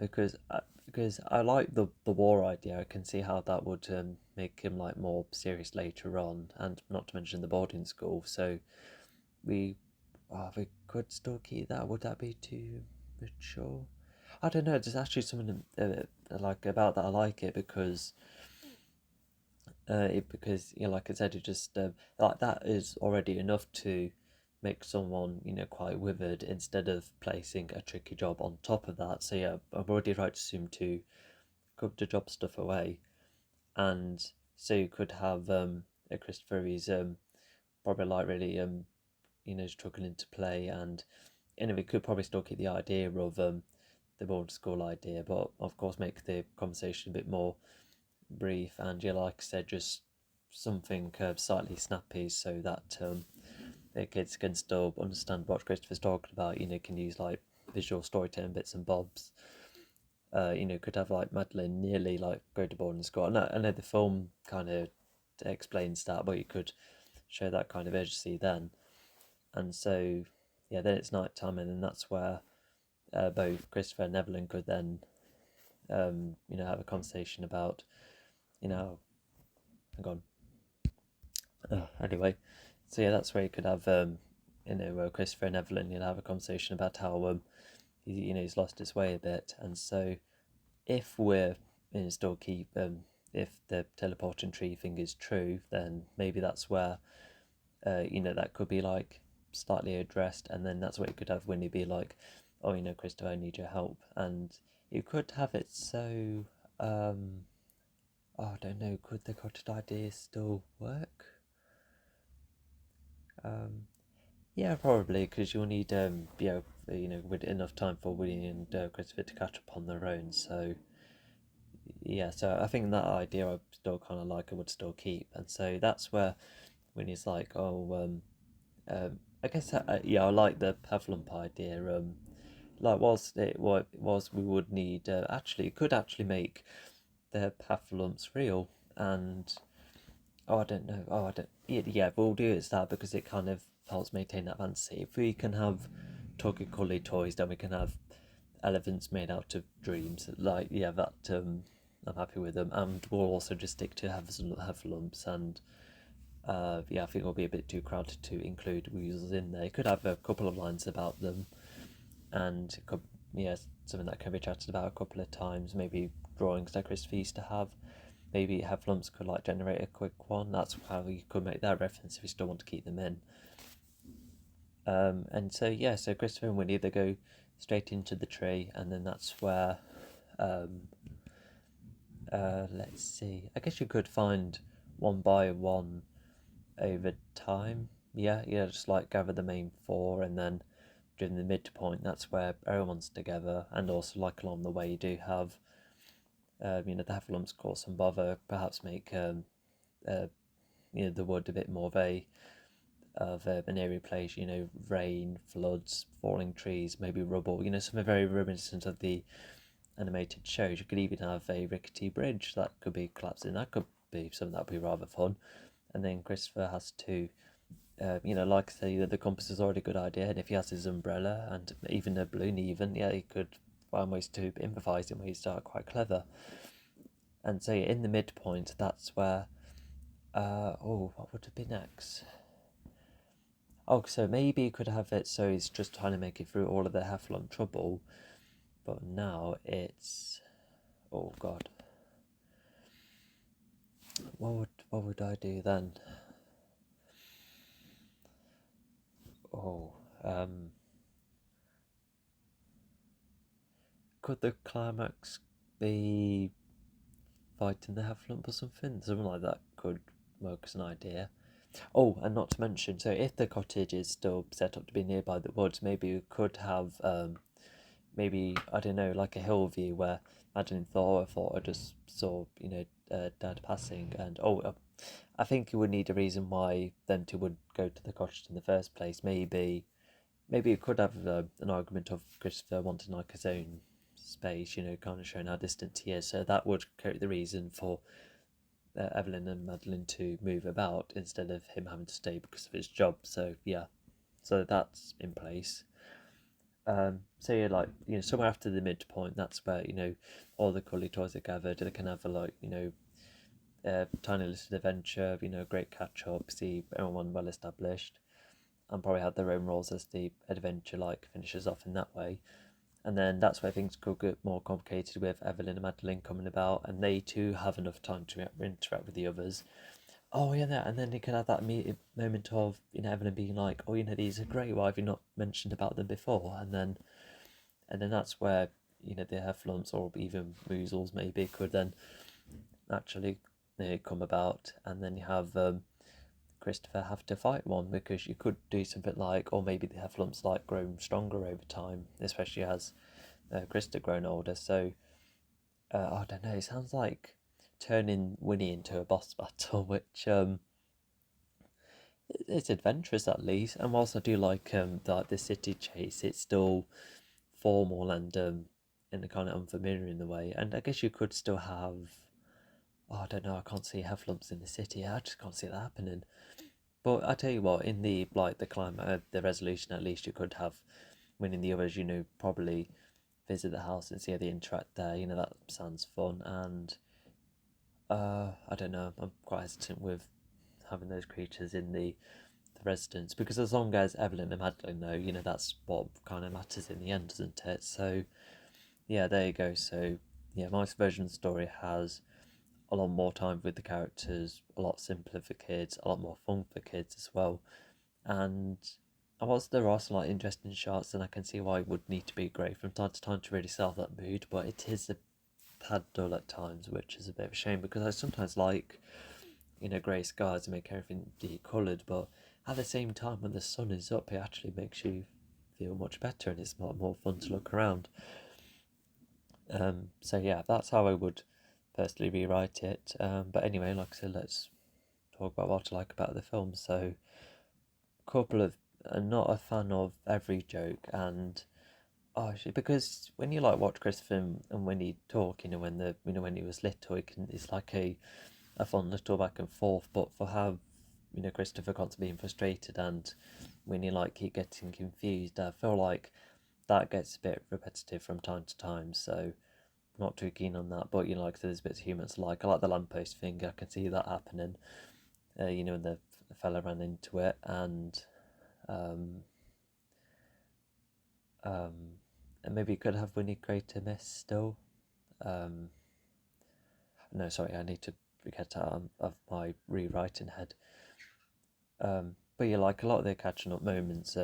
because I like the war idea. I can see how that would make him like more serious later on, and not to mention the boarding school. So we we could still keep that. Would that be too mature? I don't know. There's actually something like about that. I like it because like I said, it just like that is already enough to make someone quite withered, instead of placing a tricky job on top of that. So yeah, I've already right to assume to cut the job stuff away, and so you could have a Christopher who's probably like really struggling to play, and we could probably still keep the idea of the board school idea, but of course make the conversation a bit more brief, and yeah, like I said, just something slightly snappy so that the kids can still understand what Christopher's talking about. Can use like visual storytelling bits and bobs. Could have like Madeline nearly like go to boarding school. I know the film kind of explains that, but you could show that kind of urgency then. And so, yeah, then it's night time, and then that's where both Christopher and Evelyn could then, have a conversation about, hang on. Anyway, so yeah, that's where you could have, Christopher and Evelyn, have a conversation about how, he's lost his way a bit, and so if we're still keep if the teleporting tree thing is true, then maybe that's where that could be like slightly addressed, and then that's where you could have Winnie be like, oh, Christopher, I need your help, and you could have it so I don't know, could the cottage idea still work? Yeah, probably, because you'll need with enough time for Winnie and Christopher to catch up on their own, so yeah, so I think that idea I still kind of like, I would still keep, and so that's where when he's like, oh, I guess yeah, I like the Pavlump idea. Like was we would need actually could actually make the Pavlumps real, and I don't know, I don't yeah, we'll do it that because it kind of helps maintain that fantasy. If we can have Collie toys, then we can have elephants made out of dreams. Like yeah, that I'm happy with them, and we'll also just stick to have lumps. And yeah, I think it'll be a bit too crowded to include weasels in there. You could have a couple of lines about them, and it could, yeah, something that can be chatted about a couple of times. Maybe drawings that Christopher used to have. Maybe Hefflumps could like generate a quick one. That's how you could make that reference if you still want to keep them in. And so yeah, so Christopher and Winnie, they go straight into the tree, and then that's where let's see, I guess you could find one by one over time. Yeah, just like gather the main four, and then during the midpoint, that's where everyone's together, and also like along the way you do have the Heffalumps cause some bother, perhaps make the wood a bit more of an eerie place, rain, floods, falling trees, maybe rubble, something very reminiscent of the animated shows. You could even have a rickety bridge that could be collapsing. That could be something that would be rather fun. And then Christopher has to, like I say, the compass is already a good idea. And if he has his umbrella and even a balloon, yeah, he could find ways to improvise in ways that are quite clever. And so in the midpoint, that's where, what would it be next? Oh, so maybe you could have it so he's just trying to make it through all of the Heffalump trouble, but now it's, oh god, what would I do then? Oh, could the climax be fighting the Heffalump or something? Something like that could work as an idea. Oh, and not to mention, so if the cottage is still set up to be nearby the woods, maybe we could have, maybe, I don't know, like a hill view where Madeline thought I just saw, Dad passing, and I think you would need a reason why them two would go to the cottage in the first place. Maybe you could have an argument of Christopher wanting like his own space, kind of showing how distant he is. So that would create the reason for Evelyn and Madeline to move about instead of him having to stay because of his job. So yeah, so that's in place. So yeah, like somewhere after the midpoint, that's where all the Cully toys are gathered. They can have a like tiny little adventure, great catch up, see everyone well established, and probably have their own roles as the adventure like finishes off in that way. And then that's where things could get more complicated with Evelyn and Madeline coming about, and they too have enough time to interact with the others. Oh yeah, and then they can have that moment of Evelyn being like, "Oh, these are great. Why have you not mentioned about them before?" And then that's where the Heffalumps or even Woozles maybe could then actually come about, and then you have Christopher have to fight one, because you could do something like, or maybe the Heffalumps like grown stronger over time, especially as Christopher grown older. So I don't know. It sounds like turning Winnie into a boss battle, which it's adventurous at least. And whilst I do like the city chase, it's still formal and in a kind of unfamiliar in the way. And I guess you could still have, oh, I don't know, I can't see heffalumps in the city. I just can't see that happening. But I tell you what, in the the climate, the resolution, at least you could have winning the others. Probably visit the house and see how they interact there. That sounds fun. And I don't know, I'm quite hesitant with having those creatures in the residence, because as long as Evelyn and Madeline know, that's what kind of matters in the end, doesn't it? So yeah, there you go. So yeah, my version of the story has a lot more time with the characters, a lot simpler for kids, a lot more fun for kids as well. And whilst there are some like interesting shots, and I can see why it would need to be great from time to time to really sell that mood, but it is a tad dull at times, which is a bit of a shame, because I sometimes like grey skies and make everything decoloured, but at the same time, when the sun is up, it actually makes you feel much better, and it's a lot more fun to look around. So yeah, that's how I would personally rewrite it. But anyway, like I said, let's talk about what I like about the film. So, couple of I'm not a fan of every joke, and actually, because when you like watch Christopher and when he talk, when he was little, it's like a fun little back and forth. But for how Christopher got to being frustrated, and when you like keep getting confused, I feel like that gets a bit repetitive from time to time. So not too keen on that. But like there's bits of humour to like. I like the lamppost thing. I can see that happening. When the fella ran into it, um, um, and maybe you could have Winnie create a mess still. Um, no, sorry, I need to get out of my rewriting head. But yeah, like a lot of the catching up moments,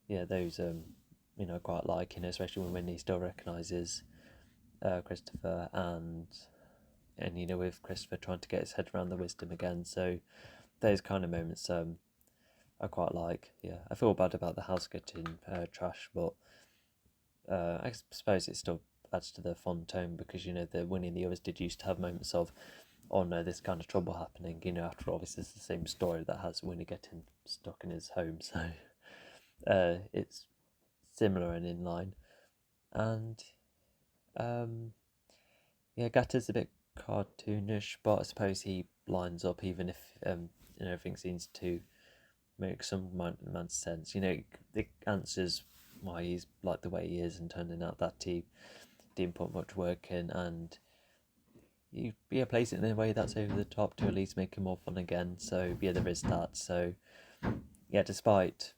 yeah, those quite like, especially when Winnie still recognises Christopher, and with Christopher trying to get his head around the wisdom again. So those kind of moments I quite like. Yeah, I feel bad about the house getting trash, but I suppose it still adds to the fun tone, because the Winnie and the others did used to have moments of, oh no, this kind of trouble happening. After all, this is the same story that has Winnie getting stuck in his home, so it's similar and in line. And yeah, Gatter's a bit cartoonish, but I suppose he lines up, even if everything seems to make some amount of sense. The answers why he's like the way he is, and turning out that he didn't put much work in, and you place it in a way that's over the top to at least make it more fun again. So yeah, there is that. So yeah, despite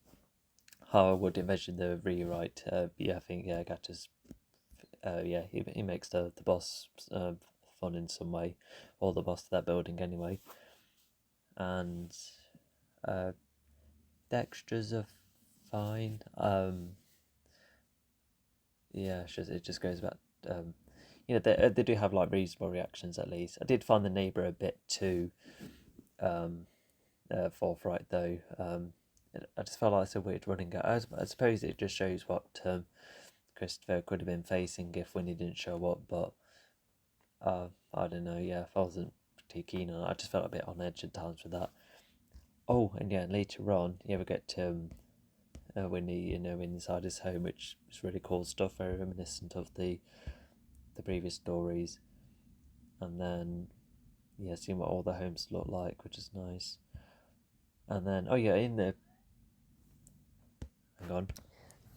how I would envision the rewrite, yeah, I think Gatter's yeah, he makes the boss fun in some way, or the boss of that building anyway. And the extras are fine. Yeah, it just goes back. They do have like reasonable reactions at least. I did find the neighbour a bit too um, forthright though. I just felt like it's a weird running gag. I suppose it just shows what Christopher could have been facing if Winnie didn't show up, but I don't know. Yeah, if I wasn't too keen on it, I just felt a bit on edge at times with that. Oh, and yeah, later on, yeah, we get Winnie, inside his home, which is really cool stuff, very reminiscent of the previous stories. And then, yeah, seeing what all the homes look like, which is nice. And then, oh yeah, hang on.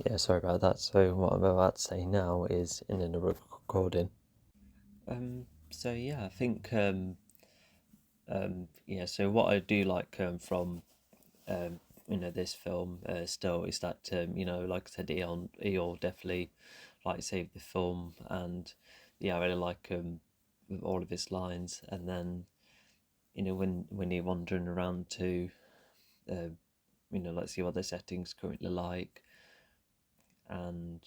Yeah, sorry about that. So what I'm about to say now is in a recording. So yeah, I think yeah. So what I do like from this film still is that like I said, Eeyore definitely like saved the film, and yeah, I really like all of his lines. And then when you're wandering around to let's see what the setting's currently like, and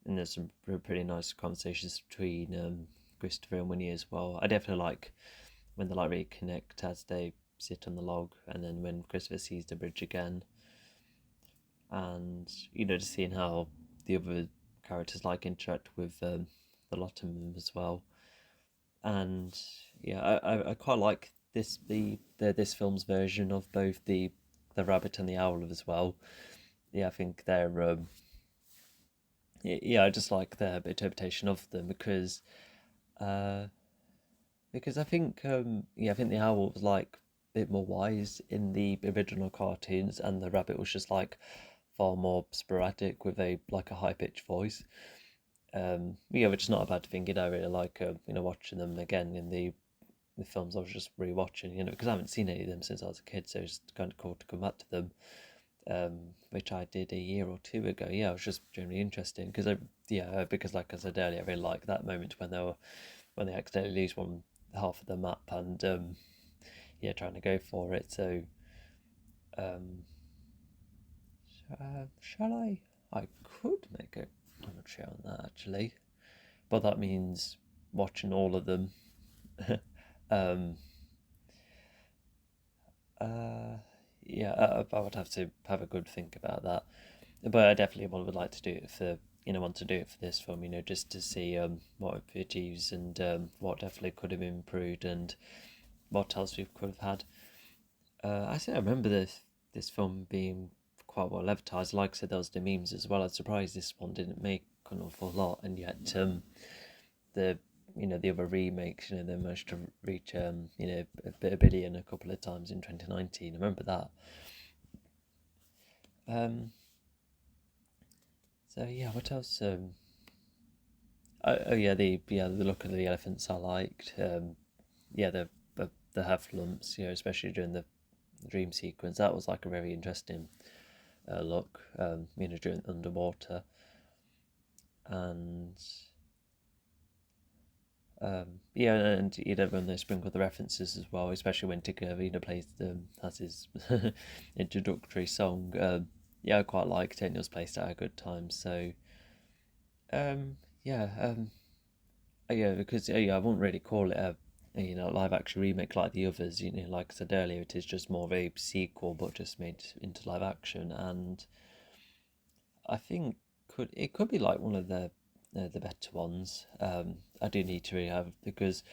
there's some pretty nice conversations between Christopher and Winnie as well. I definitely like when they like reconnect as they sit on the log, and then when Christopher sees the bridge again, and just seeing how the other characters like interact with the lot of them as well. and yeah, I quite like this film's version of both the rabbit and the owl as well. Yeah, I think they're yeah, I just like their interpretation of them uh because I think yeah, I think the owl was like a bit more wise in the original cartoons, and the rabbit was just like far more sporadic with a like a high pitched voice. Yeah, which is not a bad thing. I really like watching them again in the films I was just rewatching. Because I haven't seen any of them since I was a kid, so it's kind of cool to come back to them. Which I did a year or two ago. Yeah, it was just generally interesting because because like I said earlier, I really like that moment when they accidentally lose one half of the map and yeah, trying to go for it. So um, shall I? I could make a commentary on that actually, but that means watching all of them. um, uh, yeah, I would have to have a good think about that. But I definitely would like to do it for want to do it for this film. Just to see what it achieves and what definitely could have improved and what else we could have had. I remember this film being quite well advertised. Like I said, there was the memes as well. I was surprised this one didn't make an awful lot, and yet the the other remakes, they managed to reach a billion a couple of times in 2019. I remember that. Um, so yeah, what else? Oh yeah, the look of the elephants I liked. Yeah, the heffalumps, especially during the dream sequence, that was like a very interesting look. During underwater, and yeah, and when they sprinkle the references as well, especially when Tigger plays has his introductory song. Yeah, I quite liked it. And it was placed at a good time. So yeah, yeah, because yeah, I wouldn't really call it a live action remake like the others. Like I said earlier, it is just more of a sequel, but just made into live action, and I think could be like one of the better ones. I do need to really have because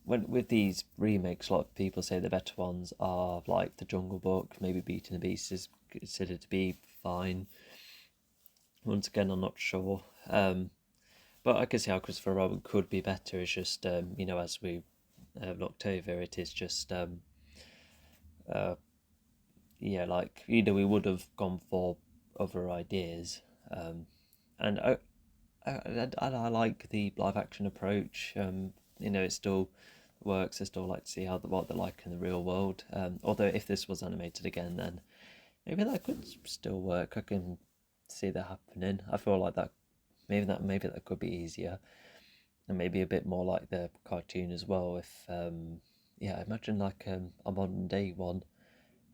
when with these remakes, a lot of people say the better ones are like the Jungle Book, maybe Beauty and the Beast is considered to be fine. Once again, I'm not sure. But I can see how Christopher Robin could be better. It's just as we looked over, it is just uh, yeah, like we would have gone for other ideas, and I like the live action approach. It still works. I still like to see what they're like in the real world. Although if this was animated again, then maybe that could still work. I can see that happening. I feel like that maybe that could be easier and maybe a bit more like the cartoon as well. If yeah, imagine like a modern day one.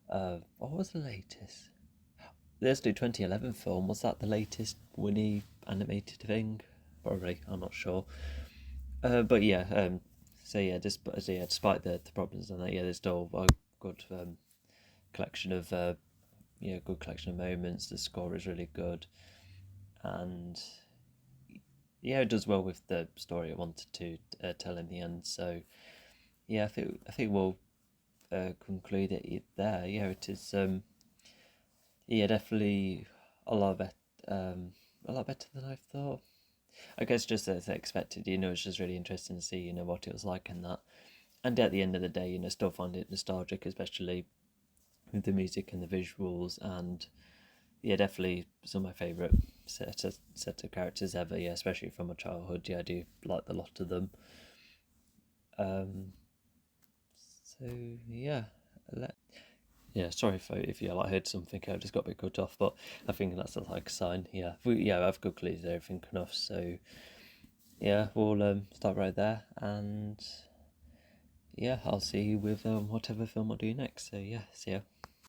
What was the latest? Let's do 2011 film. Was that the latest Winnie animated thing? Probably. I'm not sure. But yeah. So yeah, despite the problems and that, yeah, there's still a good collection of good collection of moments. The score is really good, and yeah, it does well with the story it wanted to tell in the end. So yeah, I think we'll conclude it there. Yeah, it is. Yeah, definitely a lot better. A lot better than I thought. I guess just as I expected. It's just really interesting to see what it was like in that. And at the end of the day, still find it nostalgic, especially with the music and the visuals, and yeah, definitely some of my favourite set of characters ever. Yeah, especially from my childhood. Yeah, I do like a lot of them. Um, so yeah, yeah. Sorry if you like heard something. I just got a bit cut off, but I think that's like a sign. Yeah, I've concluded everything enough. So yeah, we'll start right there, and yeah, I'll see you with whatever film I do next. So yeah, see ya.